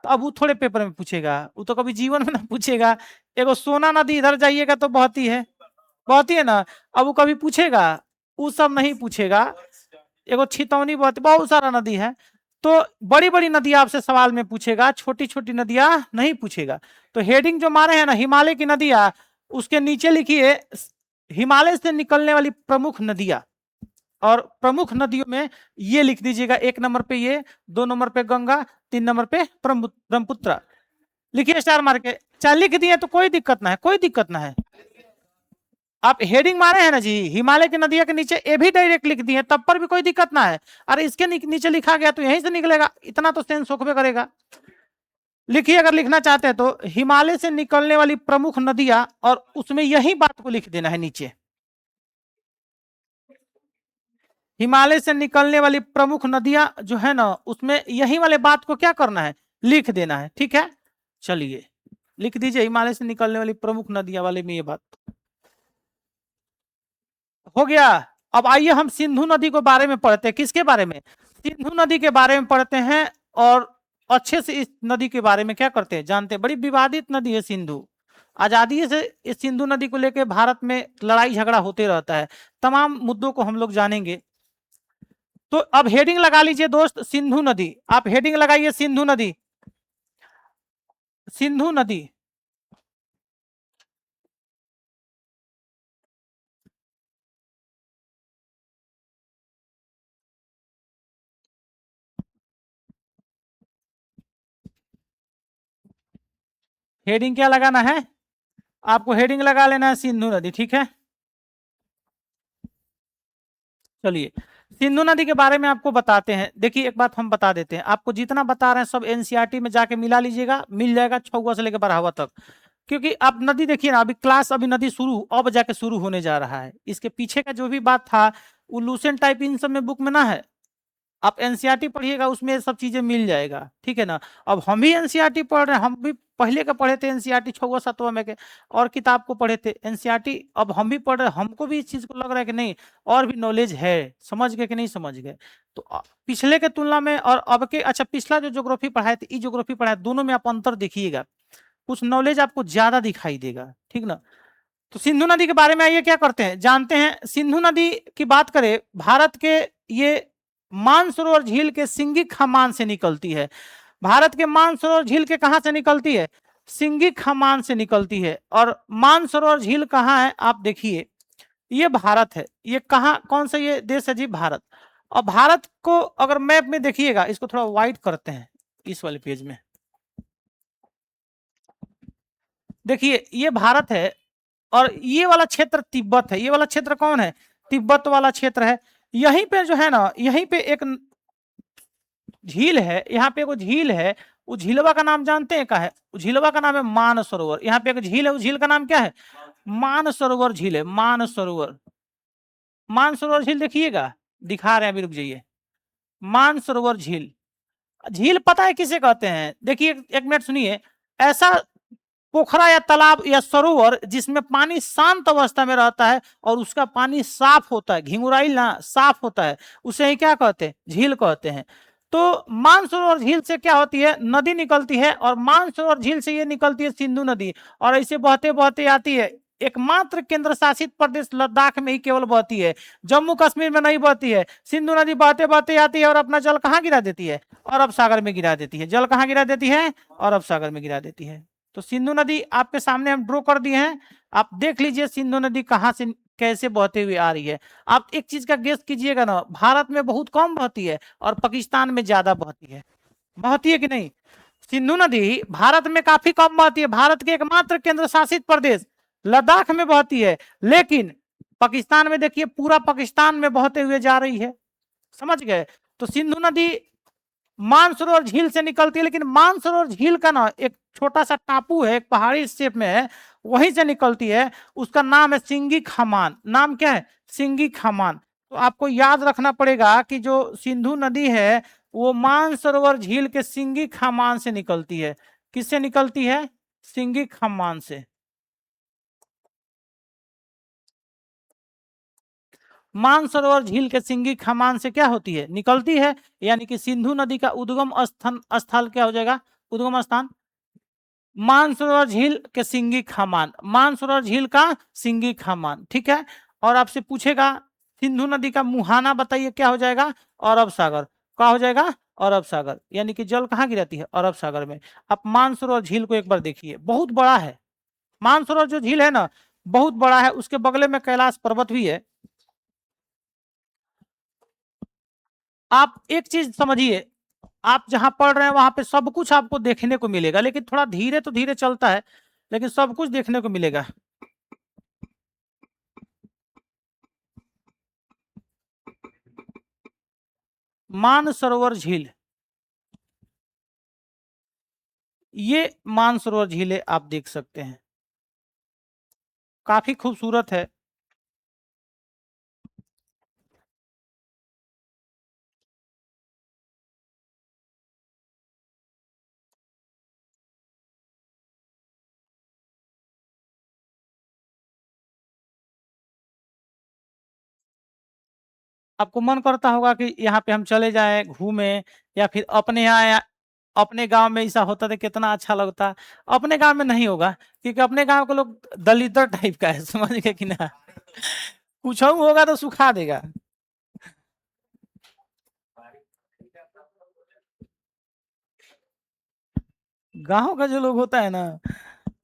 तो अब वो थोड़े पेपर में पूछेगा, वो तो कभी जीवन में ना पूछेगा। एगो सोना नदी इधर जाइएगा तो बहती है, बहती है ना। अब वो कभी पूछेगा? वो सब नहीं पूछेगा। एगो छितौनी बहती, बहुत सारा नदी है। तो बड़ी बड़ी नदियां आपसे सवाल में पूछेगा, छोटी छोटी नदियां नहीं पूछेगा। तो हेडिंग जो मारे हैं ना, हिमालय की नदियां, उसके नीचे लिखिए हिमालय से निकलने वाली प्रमुख नदियां। और प्रमुख नदियों में ये लिख दीजिएगा, एक नंबर पे ये, दो नंबर पे गंगा, तीन नंबर पे ब्रह्मपुत्र। लिखिए स्टार मार के। चाहे लिख दिए तो कोई दिक्कत ना है, कोई दिक्कत ना है। आप हेडिंग मारे हैं ना जी, हिमालय की नदियों के नीचे ए भी डायरेक्ट लिख दिए, तब पर भी कोई दिक्कत ना है। अरे इसके नीचे लिखा गया तो यहीं से निकलेगा, इतना तो सेंस होकर करेगा। लिखिए अगर लिखना चाहते हैं तो, हिमालय से निकलने वाली प्रमुख नदियां, और उसमें यही बात को लिख देना है नीचे। हिमालय से निकलने वाली प्रमुख नदियां जो है ना, उसमें यही वाले बात को क्या करना है? लिख देना है। ठीक है, चलिए लिख दीजिए हिमालय से निकलने वाली प्रमुख नदियां वाले में ये बात हो गया। अब आइए हम सिंधु नदी के बारे में पढ़ते हैं। किसके बारे में? सिंधु नदी के बारे में पढ़ते हैं, और अच्छे से इस नदी के बारे में क्या करते हैं, जानते हैं। बड़ी विवादित नदी है सिंधु। आजादी से इस सिंधु नदी को लेकर भारत में लड़ाई झगड़ा होते रहता है। तमाम मुद्दों को हम लोग जानेंगे। तो अब हेडिंग लगा लीजिए दोस्त, सिंधु नदी। आप हेडिंग लगाइए सिंधु नदी। सिंधु नदी। हेडिंग क्या लगाना है? आपको हेडिंग लगा लेना है सिंधु नदी। ठीक है, चलिए सिंधु नदी के बारे में आपको बताते हैं। देखिए एक बात हम बता देते हैं आपको, जितना बता रहे हैं सब एनसीईआरटी में जाके मिला लीजिएगा, मिल जाएगा 6 से लेकर 12 तक। क्योंकि आप नदी देखिए ना, अभी क्लास, अभी नदी शुरू, अब जाके शुरू होने जा रहा है। इसके पीछे का जो भी बात था वो लूसेंट टाइप इन सब में बुक में ना है। आप एनसीईआरटी पढ़िएगा, उसमें सब चीजें मिल जाएगा। ठीक है ना। अब हम भी एनसीईआरटी पढ़ रहे हैं, हम भी पहले का पढ़े थे एनसीईआरटी 6वां 7वां में के, और किताब को पढ़े थे एनसीईआरटी। अब हम भी पढ़ रहे हैं, हमको भी इस चीज को लग रहा है कि नहीं और भी नॉलेज है। समझ गए कि नहीं समझ गए? तो पिछले के तुलना में और अब के, अच्छा पिछला जो ज्योग्राफी पढ़ाए थे, ई ज्योग्राफी पढ़ाए, दोनों में आप अंतर देखिएगा, कुछ नॉलेज आपको ज्यादा दिखाई देगा। ठीक ना। तो सिंधु नदी के बारे में आइए क्या करते हैं, जानते हैं। सिंधु नदी की बात करें, भारत के ये मानसरोवर झील के सिंगी खमान से निकलती है। भारत के मानसरोवर झील के कहां से निकलती है? सिंगी खमान से निकलती है। और मानसरोवर झील कहाँ है? आप देखिए, ये भारत है। ये कहाँ, कौन सा ये देश है जी? भारत। और भारत को अगर मैप में देखिएगा, इसको थोड़ा वाइट करते हैं इस वाले पेज में, देखिए ये भारत है, और ये वाला क्षेत्र तिब्बत है। ये वाला क्षेत्र कौन है? तिब्बत वाला क्षेत्र है। यहीं पे जो है ना, यहीं पे एक झील है, यहाँ पे एक झील है। उस झीलवा का नाम जानते हैं? क्या है? उस झीलवा का नाम है मानसरोवर। यहाँ पे एक झील है, उस झील का नाम क्या है? मानसरोवर झील है, मानसरोवर। मानसरोवर झील देखिएगा, दिखा रहे हैं अभी, रुक जाइए। मानसरोवर झील, झील पता है किसे कहते हैं? देखिए एक मिनट सुनिए। ऐसा पोखरा या तालाब या सरोवर जिसमें पानी शांत अवस्था में रहता है और उसका पानी साफ होता है, घिंगुराइल ना, साफ होता है, उसे ही क्या कहते हैं? झील कहते हैं। तो मानसरोवर झील से क्या होती है? नदी निकलती है, और मानसरोवर झील से ये निकलती है सिंधु नदी, और ऐसे बहते बहते आती है एकमात्र केंद्र शासित प्रदेश लद्दाख में ही केवल बहती है, जम्मू कश्मीर में नहीं बहती है। सिंधु नदी बहते बहते आती है और अपना जल कहाँ गिरा देती है? अरब सागर में गिरा देती है। जल कहाँ गिरा देती है? अरब सागर में गिरा देती है। तो सिंधु नदी आपके सामने हम ड्रॉ कर दिए हैं, आप देख लीजिए सिंधु नदी कहाँ से कैसे बहते हुए आ रही है। आप एक चीज का गेस कीजिएगा ना, भारत में बहुत कम बहती है और पाकिस्तान में ज्यादा बहती है। बहती है कि नहीं? सिंधु नदी भारत में काफी कम बहती है, भारत के एकमात्र केंद्र शासित प्रदेश लद्दाख में बहती है, लेकिन पाकिस्तान में देखिए पूरा पाकिस्तान में बहते हुए जा रही है। समझ गए? तो सिंधु नदी मानसरोवर झील से निकलती है, लेकिन मानसरोवर झील का ना एक छोटा सा टापू है, एक पहाड़ी शेप में है, वहीं से निकलती है। उसका नाम है सिंगी खमान। नाम क्या है? सिंगी खमान। तो आपको याद रखना पड़ेगा कि जो सिंधु नदी है वो मानसरोवर झील के सिंगी खमान से निकलती है। किससे निकलती है? सिंगी खमान से। मानसरोवर झील के सिंगी खमान से क्या होती है? निकलती है। यानी कि सिंधु नदी का उद्गम स्थल क्या हो जाएगा? उद्गम स्थान मानसरोवर झील के सिंगी खमान, मानसरोवर झील का सिंगी खमान। ठीक है। और आपसे पूछेगा सिंधु नदी का मुहाना बताइए, क्या हो जाएगा? अरब सागर। क्या हो जाएगा? अरब सागर। यानी कि जल कहाँ गिरती है? अरब सागर में। आप मानसरोवर झील को एक बार देखिए, बहुत बड़ा है। मानसरोवर जो झील है ना बहुत बड़ा है, उसके बगले में कैलाश पर्वत भी है। आप एक चीज समझिए, आप जहां पढ़ रहे हैं वहां पे सब कुछ आपको देखने को मिलेगा, लेकिन थोड़ा धीरे तो धीरे चलता है, लेकिन सब कुछ देखने को मिलेगा। मानसरोवर झील, ये मानसरोवर झीलें आप देख सकते हैं, काफी खूबसूरत है। आपको मन करता होगा कि यहाँ पे हम चले जाएं घूमें, या फिर अपने यहाँ अपने गांव में ऐसा होता तो कितना अच्छा लगता। अपने गांव में नहीं होगा, क्योंकि अपने गांव के लोग दलितर टाइप का है, समझ गए कि ना? कुछ होगा तो सुखा देगा। गांव का जो लोग होता है ना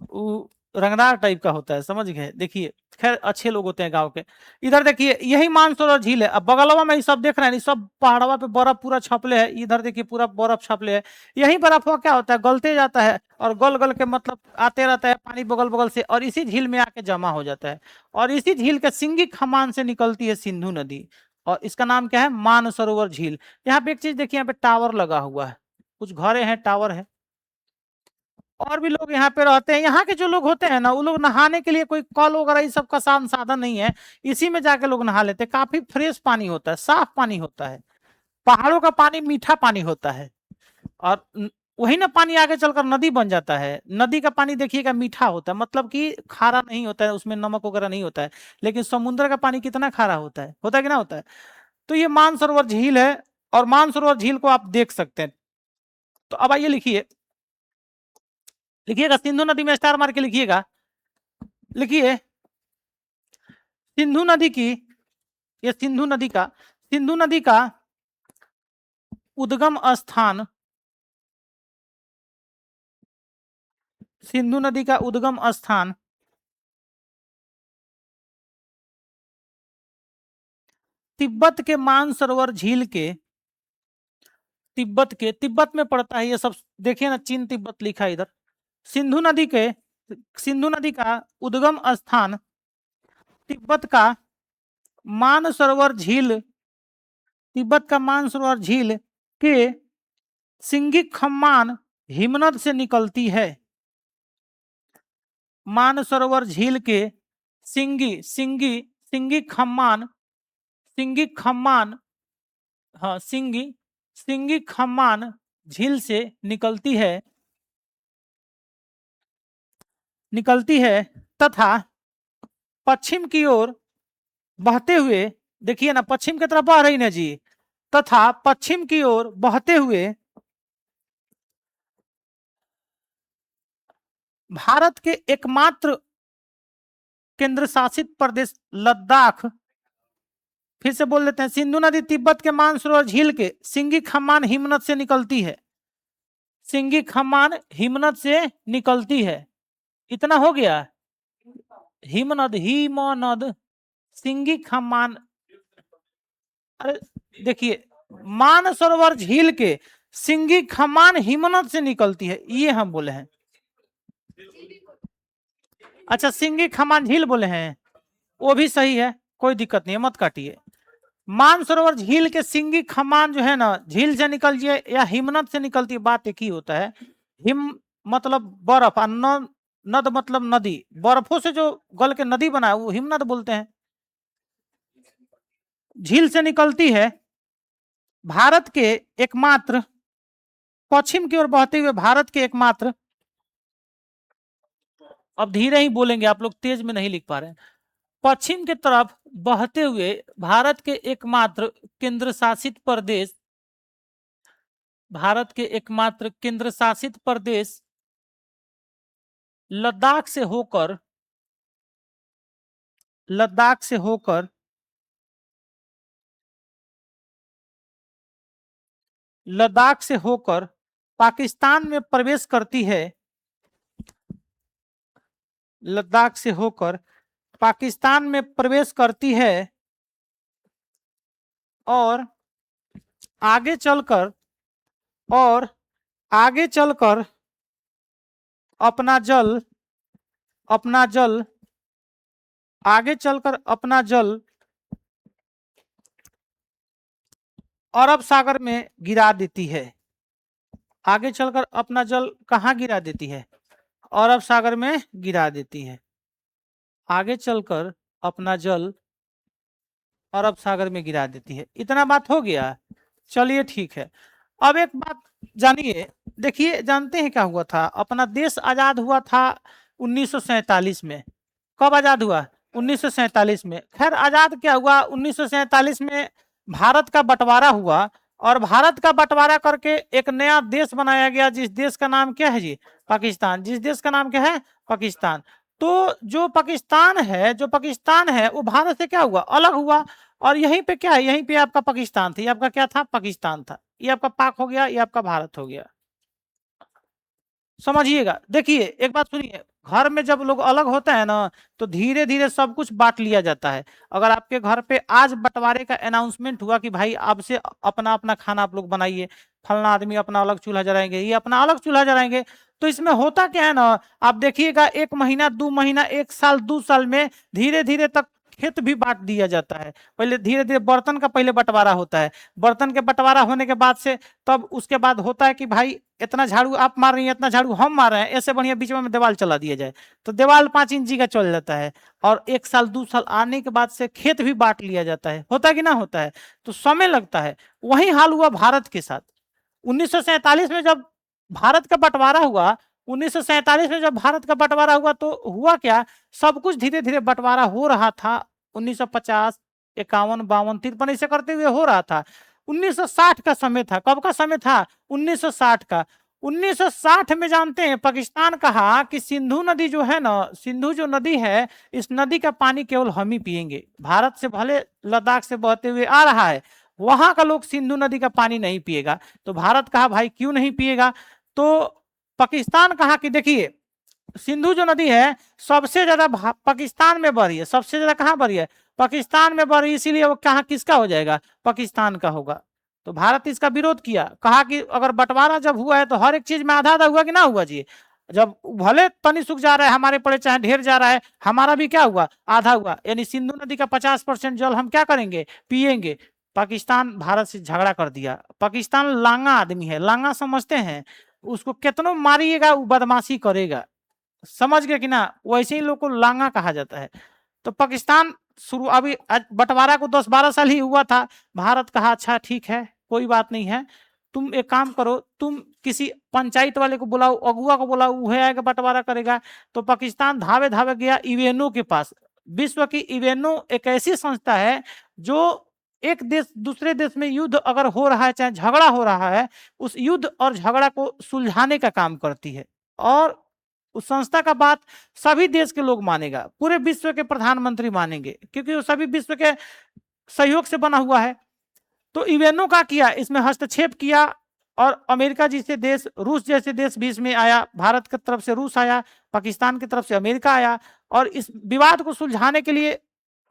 वो रंगदार टाइप का होता है, समझ गए? देखिए खैर अच्छे लोग होते हैं गांव के। इधर देखिए यही मानसरोवर झील है। अब बगलवा में ये सब देख रहे हैं, ये सब पहाड़वा पे बर्फ पूरा छपले है। इधर देखिए पूरा बर्फ छपले है। यही बर्फ क्या होता है, गलते जाता है और गल गल के मतलब आते रहता है पानी बगल बगल से, और इसी झील में आके जमा हो जाता है। और इसी झील के सिंगी खमान से निकलती है सिंधु नदी, और इसका नाम क्या है? मानसरोवर झील। यहाँ पे एक चीज देखिए, यहाँ पे टावर लगा हुआ है, कुछ घरे हैं, टावर है, और भी लोग यहाँ पे रहते हैं। यहाँ के जो लोग होते हैं ना वो लोग नहाने के लिए कोई कल वगैरह इस सब का साधन नहीं है, इसी में जाके लोग नहा लेते हैं। काफी फ्रेश पानी होता है, साफ पानी होता है। पहाड़ों का पानी मीठा पानी होता है, और वही ना पानी आगे चलकर नदी बन जाता है। नदी का पानी देखिएगा मीठा होता है, मतलब कि खारा नहीं होता है, उसमें नमक वगैरह नहीं होता है। लेकिन समुद्र का पानी कितना खारा होता है कि ना होता है? तो ये मानसरोवर झील है, और मानसरोवर झील को आप देख सकते हैं। तो अब आइए लिखिए, लिखिएगा सिंधु नदी में स्टार मार के लिखिएगा। लिखिए सिंधु नदी की, ये सिंधु नदी का उद्गम स्थान, सिंधु नदी का उद्गम स्थान तिब्बत के मानसरोवर झील के, तिब्बत में पड़ता है ये सब। देखिए ना चीन तिब्बत लिखा है इधर। सिंधु नदी के, सिंधु नदी का उद्गम स्थान तिब्बत का मानसरोवर झील, तिब्बत का मानसरोवर झील के सिंगी खम्मान हिमनद से निकलती है। मानसरोवर झील के सिंगी खम्मान, सिंगी खम्मान, हाँ सिंगी खम्मान झील से निकलती है तथा पश्चिम की ओर बहते हुए, देखिए ना पश्चिम की तरफ बह रही ना जी, तथा पश्चिम की ओर बहते हुए भारत के एकमात्र केंद्र शासित प्रदेश लद्दाख, फिर से बोल देते हैं, सिंधु नदी तिब्बत के मानसरोवर झील के सिंगी खम्मान हिमनद से निकलती है, सिंगी खम्मान हिमनद से निकलती है। इतना हो गया, हिमनद, हिमनद, सिंगी खम्मान। अरे देखिए, मानसरोवर झील के सिंगी खम्मान हिमनद से निकलती है, ये हम बोले हैं। अच्छा, सिंगी खम्मान झील बोले हैं, वो भी सही है, कोई दिक्कत नहीं है, मत काटिए। मानसरोवर झील के सिंगी खम्मान जो है ना, झील से निकलती है या हिमनद से निकलती है, बात एक ही होता है। हिम मतलब बर्फ और नद मतलब नदी, बर्फों से जो गल के नदी बना है वो हिमनद बोलते हैं। झील से निकलती है, भारत के एकमात्र, पश्चिम की ओर बहते हुए भारत के एकमात्र, अब धीरे ही बोलेंगे आप लोग, तेज में नहीं लिख पा रहे हैं, पश्चिम की तरफ बहते हुए भारत के एकमात्र केंद्र शासित प्रदेश, भारत के एकमात्र केंद्र शासित प्रदेश लद्दाख से होकर, लद्दाख से होकर लद्दाख से होकर पाकिस्तान में प्रवेश करती है, लद्दाख से होकर पाकिस्तान में प्रवेश करती है और आगे चलकर, और आगे चलकर अपना जल, अपना जल, आगे चलकर अपना जल अरब सागर में गिरा देती है, आगे चलकर अपना जल कहाँ गिरा देती है, अरब सागर में गिरा देती है, आगे चलकर अपना जल अरब सागर में गिरा देती है। इतना बात हो गया, चलिए ठीक है। अब एक बात जानिए, देखिए, जानते हैं क्या हुआ था, अपना देश आजाद हुआ था 1947 में। कब आजाद हुआ? 1947 में। खैर, आजाद क्या हुआ, 1947 में भारत का बंटवारा हुआ, और भारत का बंटवारा करके एक नया देश बनाया गया, जिस देश का नाम क्या है जी? पाकिस्तान। जिस देश का नाम क्या है? पाकिस्तान। तो जो पाकिस्तान है, जो पाकिस्तान है वो भारत से क्या हुआ? अलग हुआ। और यहीं पे क्या है? यहीं पे आपका पाकिस्तान था, ये आपका क्या था? पाकिस्तान था। ये आपका पाक हो गया, ये आपका भारत हो गया। समझिएगा। देखिए, एक बात सुनिए, घर में जब लोग अलग होते हैं ना, तो धीरे धीरे सब कुछ बांट लिया जाता है। अगर आपके घर पे आज बंटवारे का अनाउंसमेंट हुआ कि भाई अब से अपना अपना खाना आप लोग बनाइए, फलना आदमी अपना अलग चूल्हा जलाएंगे, ये अपना अलग चूल्हा जलाएंगे, तो इसमें होता क्या है ना, आप देखिएगा 1 महीना 2 महीना 1 साल 2 साल में धीरे धीरे तक खेत भी बांट दिया जाता है। पहले धीरे धीरे बर्तन का पहले बंटवारा होता है, बर्तन के बंटवारा होने के बाद से तब उसके बाद होता है कि भाई इतना झाड़ू आप मार रही हैं, इतना झाड़ू हम मार रहे हैं, ऐसे बढ़िया बीच में दीवार चला दिया जाए, तो दीवार 5 इंची का चल जाता है, और 1 साल 2 साल आने के बाद से खेत भी बांट लिया जाता है। होता है कि ना होता है? तो समय लगता है। वही हाल हुआ भारत के साथ। 1947 में जब भारत का बंटवारा हुआ, 1947 में जब भारत का बंटवारा हुआ, तो हुआ क्या, सब कुछ धीरे धीरे बंटवारा हो रहा था। 1950 51 52 53 ऐसे करते हुए हो रहा था। 1960 का समय था। कब का समय था? 1960 का। 1960 में जानते हैं पाकिस्तान कहा कि सिंधु नदी जो है ना, सिंधु जो नदी है, इस नदी का पानी केवल हम ही पिएंगे। भारत से भले लद्दाख से बहते हुए आ रहा है, वहां का लोग सिंधु नदी का पानी नहीं पिएगा। तो भारत कहा भाई क्यों नहीं पिएगा? तो पाकिस्तान कहा कि देखिए, सिंधु जो नदी है सबसे ज्यादा पाकिस्तान में बह रही है, सबसे ज्यादा कहाँ बह रही है? पाकिस्तान में बह रही है, इसीलिए वो कहाँ किसका हो जाएगा? पाकिस्तान का होगा। तो भारत इसका विरोध किया, कहा कि अगर बंटवारा जब हुआ है तो हर एक चीज में आधा आधा हुआ कि ना हुआ जी? जब भले पानी सूख जा रहा है हमारे पड़े, चाहे ढेर जा रहा है, हमारा भी क्या हुआ? आधा हुआ। यानी सिंधु नदी का 50% जल हम क्या करेंगे? पिएंगे। पाकिस्तान भारत से झगड़ा कर दिया। पाकिस्तान लांगा आदमी है, लांगा समझते हैं, उसको कितनों मारिएगा वो बदमाशी करेगा। समझ गए कि ना? वैसे ही लोग को लांगा कहा जाता है। तो पाकिस्तान शुरू, अभी बंटवारा को 10 12 साल ही हुआ था। भारत कहा अच्छा ठीक है, कोई बात नहीं है, तुम एक काम करो, तुम किसी पंचायत वाले को बुलाओ, अगुआ को बुलाओ, वह आएगा बंटवारा करेगा। तो पाकिस्तान धावे धावे गया यूएनओ के पास। विश्व की यूएनओ एक ऐसी संस्था है जो एक देश दूसरे देश में युद्ध अगर हो रहा है, चाहे झगड़ा हो रहा है, उस युद्ध और झगड़ा को सुलझाने का काम करती है। और उस संस्था का बात सभी देश के लोग मानेगा, पूरे विश्व के प्रधानमंत्री मानेंगे, क्योंकि वो सभी विश्व के सहयोग से बना हुआ है। तो यूएनओ का किया, इसमें हस्तक्षेप किया, और अमेरिका जैसे देश, रूस जैसे देश भी इसमें आया, भारत की तरफ से रूस आया, पाकिस्तान की तरफ से अमेरिका आया, और इस विवाद को सुलझाने के लिए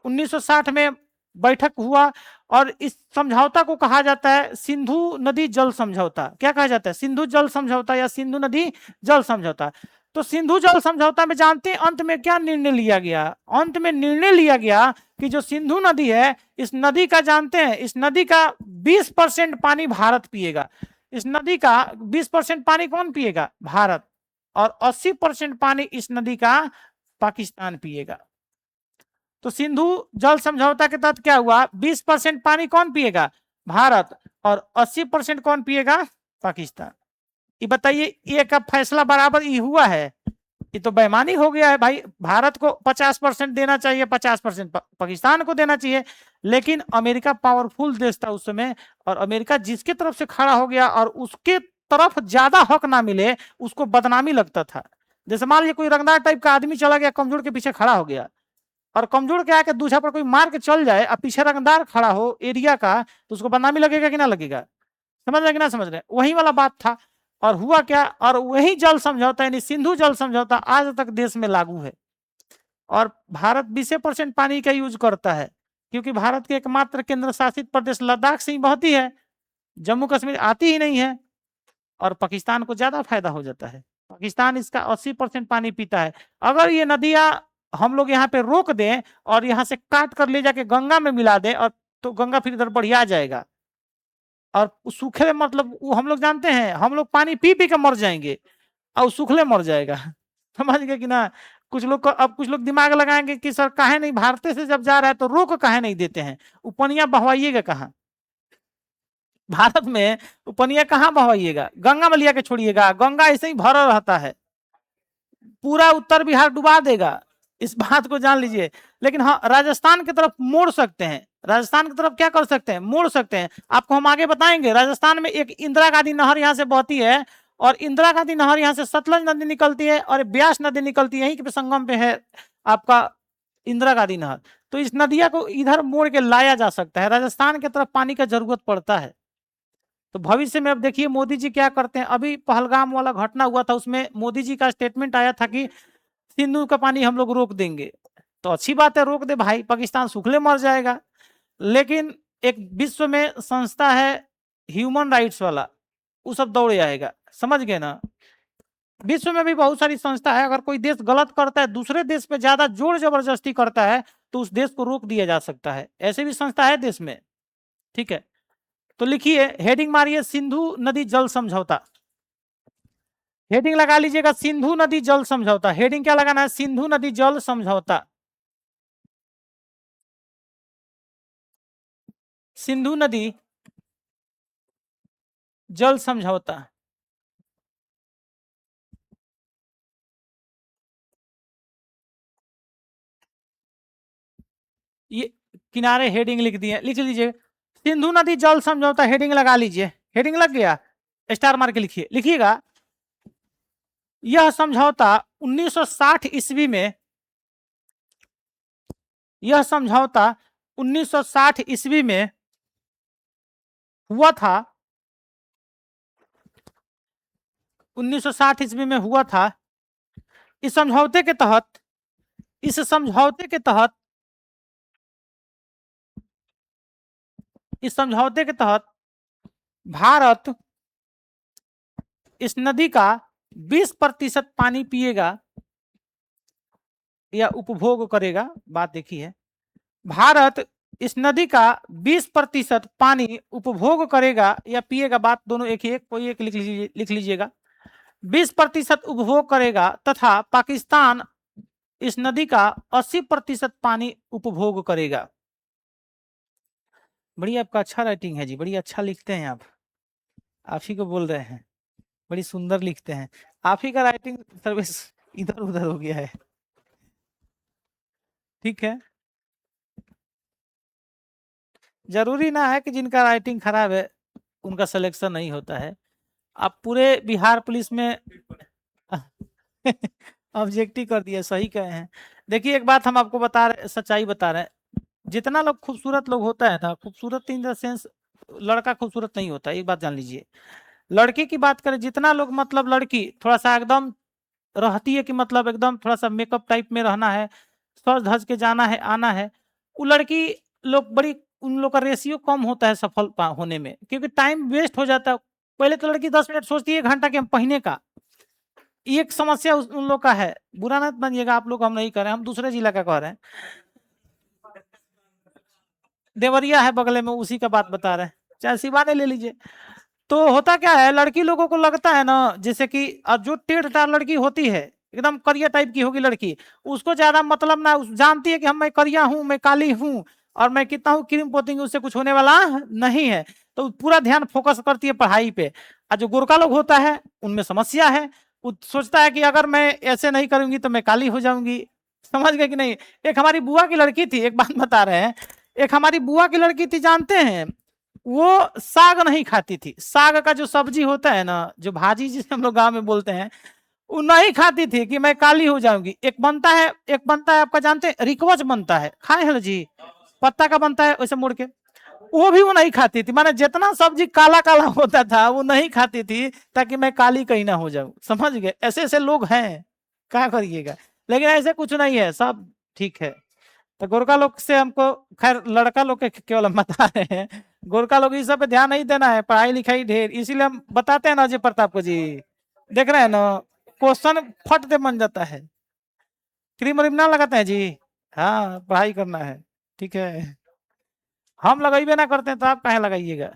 1960 में बैठक हुआ, और इस समझौता को कहा जाता है सिंधु नदी जल समझौता। क्या कहा जाता है? सिंधु जल समझौता या सिंधु नदी जल समझौता। तो सिंधु जल समझौता में जानते हैं अंत में क्या निर्णय लिया गया? अंत में निर्णय लिया गया कि जो सिंधु नदी है, इस नदी का जानते हैं, इस नदी का 20% पानी भारत पिएगा। इस नदी का 20% पानी कौन पिएगा? भारत। और 80% पानी इस नदी का पाकिस्तान पिएगा। तो सिंधु जल समझौता के तहत क्या हुआ? 20% पानी कौन पिएगा? भारत। और 80% कौन पिएगा? पाकिस्तान। ये बताइए, ये का फैसला बराबर ही हुआ है? ये तो बेईमानी हो गया है भाई। भारत को 50% देना चाहिए, 50% पाकिस्तान को देना चाहिए। लेकिन अमेरिका पावरफुल देश था उस समय, और अमेरिका जिसके तरफ से खड़ा हो गया और उसके तरफ ज्यादा हक ना मिले, उसको बदनामी लगता था। जैसे मान लीजिए कोई रंगदार टाइप का आदमी चला गया, कमजोर के पीछे खड़ा हो गया, और कमजोर के आके दूसरा पर कोई मार के चल जाए, अब पीछे रंगदार खड़ा हो एरिया का, तो उसको बदनामी लगेगा कि ना लगेगा? समझ रहे कि ना समझ रहे? वही वाला बात था। और हुआ क्या? और वही जल समझौता यानी सिंधु जल समझौता आज तक देश में लागू है। और भारत 20% पानी का यूज करता है, क्योंकि भारत के एकमात्र केंद्र शासित प्रदेश लद्दाख से ही बहती है, जम्मू कश्मीर आती ही नहीं है। और पाकिस्तान को ज्यादा फायदा हो जाता है। पाकिस्तान इसका 80% पानी पीता है। अगर ये नदियां हम लोग यहाँ पे रोक दें और यहाँ से काट कर ले जाके गंगा में मिला दें, और तो गंगा फिर इधर बढ़िया जाएगा। और सूखे मतलब वो हम लोग जानते हैं, हम लोग पानी पी पी के मर जाएंगे, और सूखले मर जाएगा। समझ गए कि ना? कुछ लोग अब कुछ लोग दिमाग लगाएंगे कि सर काहे नहीं, भारत से जब जा रहा है तो रोक काहे नहीं देते हैं, उपनिया बहवाइएगा कहाँ? भारत में उपनिया कहाँ बहवाइएगा? गंगा में लिया के छोड़िएगा, गंगा ऐसे ही भरा रहता है, पूरा उत्तर बिहार डुबा देगा, इस बात को जान लीजिए। लेकिन हाँ, राजस्थान की तरफ मोड़ सकते हैं, राजस्थान की तरफ क्या कर सकते हैं? मोड़ सकते हैं। आपको हम आगे बताएंगे। राजस्थान में एक इंदिरा गांधी नहर यहाँ से बहती है, और इंदिरा गांधी नहर यहाँ से सतलज नदी निकलती है, और ब्यास नदी निकलती है, यहीं के संगम पे है आपका इंदिरा गांधी नहर। तो इस नदिया को इधर मोड़ के लाया जा सकता है, राजस्थान की तरफ पानी का जरूरत पड़ता है। तो भविष्य में अब देखिए मोदी जी क्या करते हैं। अभी पहलगाम वाला घटना हुआ था, उसमें मोदी जी का स्टेटमेंट आया था कि सिंधु का पानी हम लोग रोक देंगे। तो अच्छी बात है, रोक दे भाई, पाकिस्तान सूखले मर जाएगा। लेकिन एक विश्व में संस्था है ह्यूमन राइट्स वाला, वो सब दौड़े आएगा। समझ गए ना? विश्व में भी बहुत सारी संस्था है, अगर कोई देश गलत करता है, दूसरे देश पे ज्यादा जोर जबरदस्ती करता है, तो उस देश को रोक दिया जा सकता है। ऐसे भी संस्था है देश में। ठीक है, तो लिखिए, हेडिंग मारिए सिंधु नदी जल समझौता। हेडिंग लगा लीजिएगा सिंधु नदी जल समझौता। हेडिंग क्या लगाना है? सिंधु नदी जल समझौता। सिंधु नदी जल समझौता। ये किनारे हेडिंग लिख दिए, लिख लीजिए सिंधु नदी जल समझौता, हेडिंग लगा लीजिए। हेडिंग लग गया, स्टार मार के लिखिए, लिखिएगा। यह समझौता 1960 ईस्वी में, यह समझौता 1960 ईस्वी में हुआ था। 1960 ईस्वी में हुआ था। इस समझौते के तहत, इस समझौते के तहत, इस समझौते के तहत भारत इस नदी का 20% पानी पिएगा या उपभोग करेगा। बात देखिए, भारत इस नदी का 20% पानी उपभोग करेगा या पिएगा, बात दोनों एक ही, एक कोई एक लिख लीजिएगा। 20% उपभोग करेगा, तथा पाकिस्तान इस नदी का 80% पानी उपभोग करेगा। बड़ी आपका अच्छा राइटिंग है जी, बड़ी अच्छा लिखते हैं आप ही को बोल रहे हैं, बड़ी सुंदर लिखते हैं। आप ही का राइटिंग सर्विस इधर उधर हो गया है। ठीक है, जरूरी ना है कि जिनका राइटिंग खराब है उनका सिलेक्शन नहीं होता है। आप पूरे बिहार पुलिस में ऑब्जेक्टिव कर दिया, सही कहे हैं। देखिए एक बात हम आपको बता रहे, सच्चाई बता रहे हैं, जितना लोग खूबसूरत लोग होता है ना, खूबसूरत इन द सेंस लड़का खूबसूरत नहीं होता, एक बात जान लीजिए। लड़की की बात करें, जितना लोग मतलब लड़की थोड़ा सा एकदम रहती है कि मतलब एकदम थोड़ा सा मेकअप टाइप में रहना है, सज धज के जाना है आना है, वो लड़की लोग बड़ी, उन लोग का रेशियो कम होता है सफल होने में, क्योंकि टाइम वेस्ट हो जाता है। पहले तो लड़की 10 मिनट सोचती है, 1 घंटा के हम पहने का। एक समस्या उन लोग का है, बुरा ना मानिएगा आप लोग, हम नहीं कर रहे हैं, हम दूसरे जिला का कह रहे हैं। देवरिया है बगले में, उसी का बात बता रहे हैं, चाहे सिवाने ले लीजिए। तो होता क्या है, लड़की लोगों को लगता है ना, जैसे कि जो टेढ़ टाढ़ लड़की होती है, एकदम करिया टाइप की होगी लड़की, उसको ज्यादा मतलब ना, जानती है कि हम मैं करिया हूँ, मैं काली हूँ, और मैं कितना हूँ क्रीम पोतेंगे उससे कुछ होने वाला नहीं है, तो पूरा ध्यान फोकस करती है पढ़ाई पे। और जो गोरका लोग होता है, उनमें समस्या है, वो सोचता है कि अगर मैं ऐसे नहीं करूंगी तो मैं काली हो जाऊंगी। समझ गए कि नहीं? एक हमारी बुआ की लड़की थी, एक बात बता रहे हैं, एक हमारी बुआ की लड़की थी, जानते हैं, वो साग नहीं खाती थी। साग का जो सब्जी होता है ना, जो भाजी जिसे हम लोग गांव में बोलते हैं, वो नहीं खाती थी कि मैं काली हो जाऊंगी। एक बनता है आपका, जानते हैं, रिकवच बनता है, खाए हैं जी, पत्ता का बनता है वैसे मुड़ के, वो भी वो नहीं खाती थी। माने जितना सब्जी काला काला होता था वो नहीं खाती थी, ताकि मैं काली कहीं ना हो जाऊं। समझ गए? ऐसे ऐसे लोग हैं, क्या करिएगा। लेकिन ऐसे कुछ नहीं है, सब ठीक है। तो गोरखा लोग से हमको, खैर लड़का लोग के केवल हम बता रहे हैं, गोरखा लोग इस सब पे ध्यान नहीं देना है, पढ़ाई लिखाई ढेर, इसीलिए हम बताते हैं ना अजय प्रताप को जी। देख रहे हैं ना, क्वेश्चन फट से बन जाता है। क्रीम व्रीम ना लगाते हैं जी, हाँ पढ़ाई करना है, ठीक है। हम लगाइए ना करते हैं तो आप कहे लगाइएगा।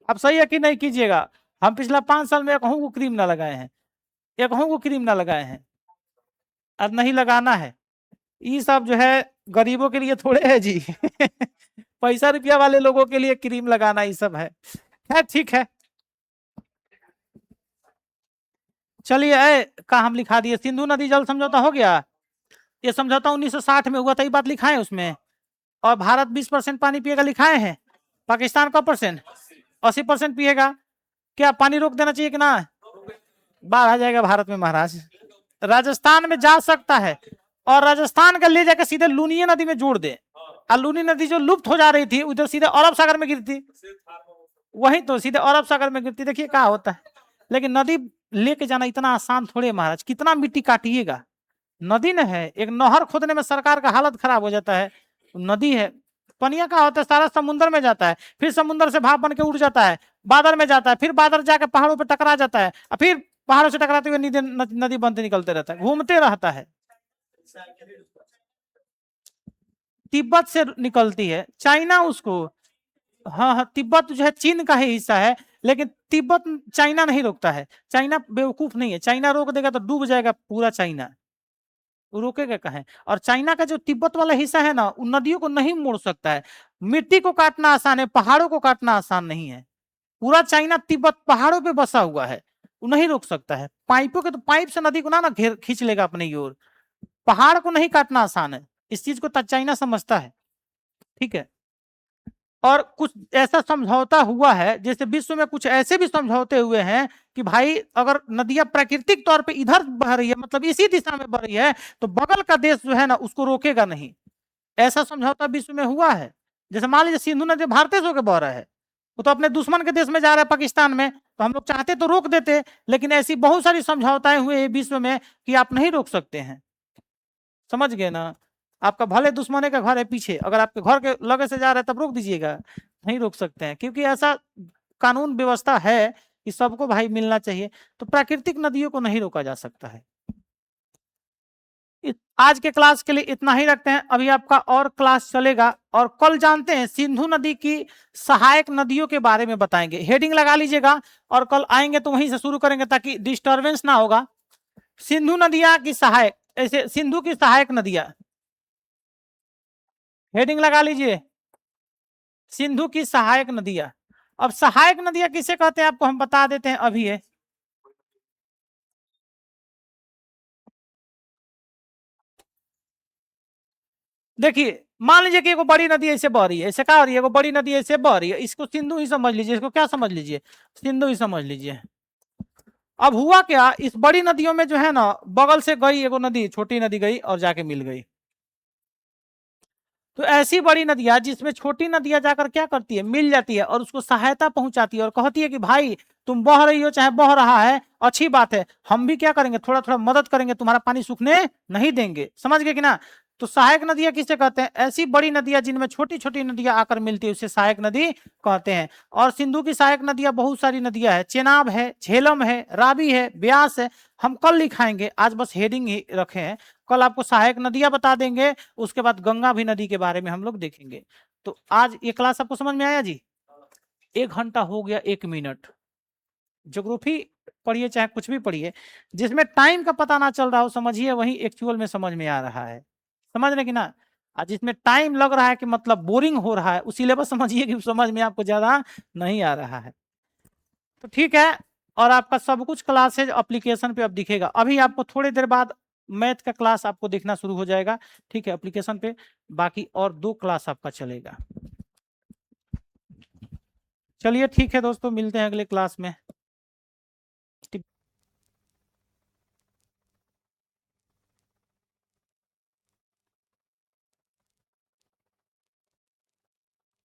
आप सही यकीन नहीं कीजिएगा, हम पिछला 5 साल में एक को क्रीम ना लगाए हैं, एक को क्रीम ना लगाए हैं, और नहीं लगाना है। ये सब जो है गरीबों के लिए थोड़े है जी। पैसा रुपया वाले लोगों के लिए क्रीम लगाना ये सब है। खैर ठीक है, चलिए का हम लिखा दिए, सिंधु नदी जल समझौता हो गया। ये समझौता 1960 में हुआ था, ये बात लिखाए उसमें। और भारत 20% पानी पिएगा लिखाए हैं, पाकिस्तान का परसेंट 80% पिएगा। क्या पानी रोक देना चाहिए कि ना? बाढ़ आ जाएगा भारत में महाराज, राजस्थान में जा सकता है, और राजस्थान का ले जाकर सीधे लूनी नदी में जोड़ दे, और लूनी नदी जो लुप्त हो जा रही थी उधर सीधे अरब सागर में गिरती, वही तो सीधे अरब सागर में गिरती। देखिए क्या होता है। लेकिन नदी लेके जाना इतना आसान थोड़े महाराज, कितना मिट्टी काटिएगा। नदी न है, एक नहर खोदने में सरकार का हालत खराब हो जाता है। नदी है, पनिया का होता है, सारा समुद्र में जाता है, फिर समुद्र से भाप बन के उड़ जाता है, बादल में जाता है, फिर बादल जाके पहाड़ों पर टकरा जाता है, और फिर पहाड़ों से टकराते हुए नदी बनते निकलते रहता है, घूमते रहता है। तिब्बत से निकलती है, चाइना उसको, हाँ हाँ, तिब्बत जो है चीन का ही हिस्सा है, लेकिन तिब्बत चाइना नहीं रोकता है। चाइना बेवकूफ नहीं है, चाइना रोक देगा तो डूब जाएगा पूरा चाइना, वो रोकेगा कहाँ? और चाइना का जो तिब्बत वाला हिस्सा है ना, उन नदियों को नहीं मोड़ सकता है। मिट्टी को काटना आसान है, पहाड़ों को काटना आसान नहीं है। पूरा चाइना तिब्बत पहाड़ों पे बसा हुआ है, वो नहीं रोक सकता है। पाइपों के तो पाइप से नदी को ना ना घेर खींच लेगा अपनी ओर। पहाड़ को नहीं काटना आसान है, इस चीज को चाइना समझता है, ठीक है। और कुछ ऐसा समझौता हुआ है, जैसे विश्व में कुछ ऐसे भी समझौते हुए हैं कि भाई अगर नदियां प्राकृतिक तौर पे इधर बह रही है, मतलब इसी दिशा में बह रही है, तो बगल का देश जो है ना उसको रोकेगा नहीं। ऐसा समझौता विश्व में हुआ है। जैसे मान लीजिए सिंधु नदी भारत देश होकर बह रहा है, वो तो अपने दुश्मन के देश में जा रहा है पाकिस्तान में, तो हम लोग चाहते तो रोक देते, लेकिन ऐसी बहुत सारी समझौताएं हुए हैं विश्व में कि आप नहीं रोक सकते हैं। समझ गए ना? आपका भले दुश्मन का घर है पीछे, अगर आपके घर के लगे से जा रहा है तब रोक दीजिएगा, नहीं रोक सकते हैं, क्योंकि ऐसा कानून व्यवस्था है कि सबको भाई मिलना चाहिए। तो प्राकृतिक नदियों को नहीं रोका जा सकता है। आज के क्लास के लिए इतना ही रखते हैं, अभी आपका और क्लास चलेगा, और कल जानते हैं सिंधु नदी की सहायक नदियों के बारे में बताएंगे। हेडिंग लगा लीजिएगा, और कल आएंगे तो वहीं से शुरू करेंगे ताकि डिस्टरबेंस ना होगा। सिंधु नदियां की सहायक, ऐसे सिंधु की सहायक नदियां, हेडिंग लगा लीजिए, सिंधु की सहायक नदियां। अब सहायक नदियां किसे कहते हैं आपको हम बता देते हैं अभी है। देखिए मान लीजिए कि एगो बड़ी नदी ऐसे बह रही है, ऐसे क्या हो रही है, एगो बड़ी नदी ऐसे बह रही है, इसको सिंधु ही समझ लीजिए, इसको क्या समझ लीजिए, सिंधु ही समझ लीजिए। अब हुआ क्या, इस बड़ी नदियों में जो है ना, बगल से गई एगो नदी, छोटी नदी गई और जाके मिल गई। तो ऐसी बड़ी नदियां जिसमें छोटी नदियां जाकर क्या करती है, मिल जाती है और उसको सहायता पहुंचाती है और कहती है कि भाई तुम बह रही हो चाहे बह रहा है, अच्छी बात है, हम भी क्या करेंगे, थोड़ा थोड़ा मदद करेंगे, तुम्हारा पानी सूखने नहीं देंगे। समझ गए कि ना। तो सहायक नदियां किसे कहते हैं, ऐसी बड़ी नदियां जिनमें छोटी छोटी नदियां आकर मिलती है उसे सहायक नदी कहते हैं। और सिंधु की सहायक नदियां बहुत सारी नदियां है, चेनाब है, झेलम है, रावी है, ब्यास है। हम कल लिखाएंगे, आज बस हेडिंग ही रखे हैं। कल आपको सहायक नदियां बता देंगे, उसके बाद गंगा भी नदी के बारे में हम लोग देखेंगे। तो आज ये क्लास आपको समझ में आया जी। 1 घंटा हो गया 1 मिनट। ज्योग्राफी पढ़िए चाहे कुछ भी पढ़िए, जिसमें टाइम का पता ना चल रहा हो समझिए, वही एक्चुअल में समझ में आ रहा है। समझ रहे कि ना। और जिसमें टाइम लग रहा है कि मतलब बोरिंग हो रहा है, उसी लेवल समझिए कि समझ में आपको ज्यादा नहीं आ रहा है। तो ठीक है। और आपका सब कुछ क्लासेज एप्लीकेशन पे अब दिखेगा। अभी आपको थोड़ी देर बाद मैथ का क्लास आपको देखना शुरू हो जाएगा, ठीक है, एप्लीकेशन पे। बाकी और 2 क्लास आपका चलेगा। चलिए ठीक है दोस्तों, मिलते हैं अगले क्लास में।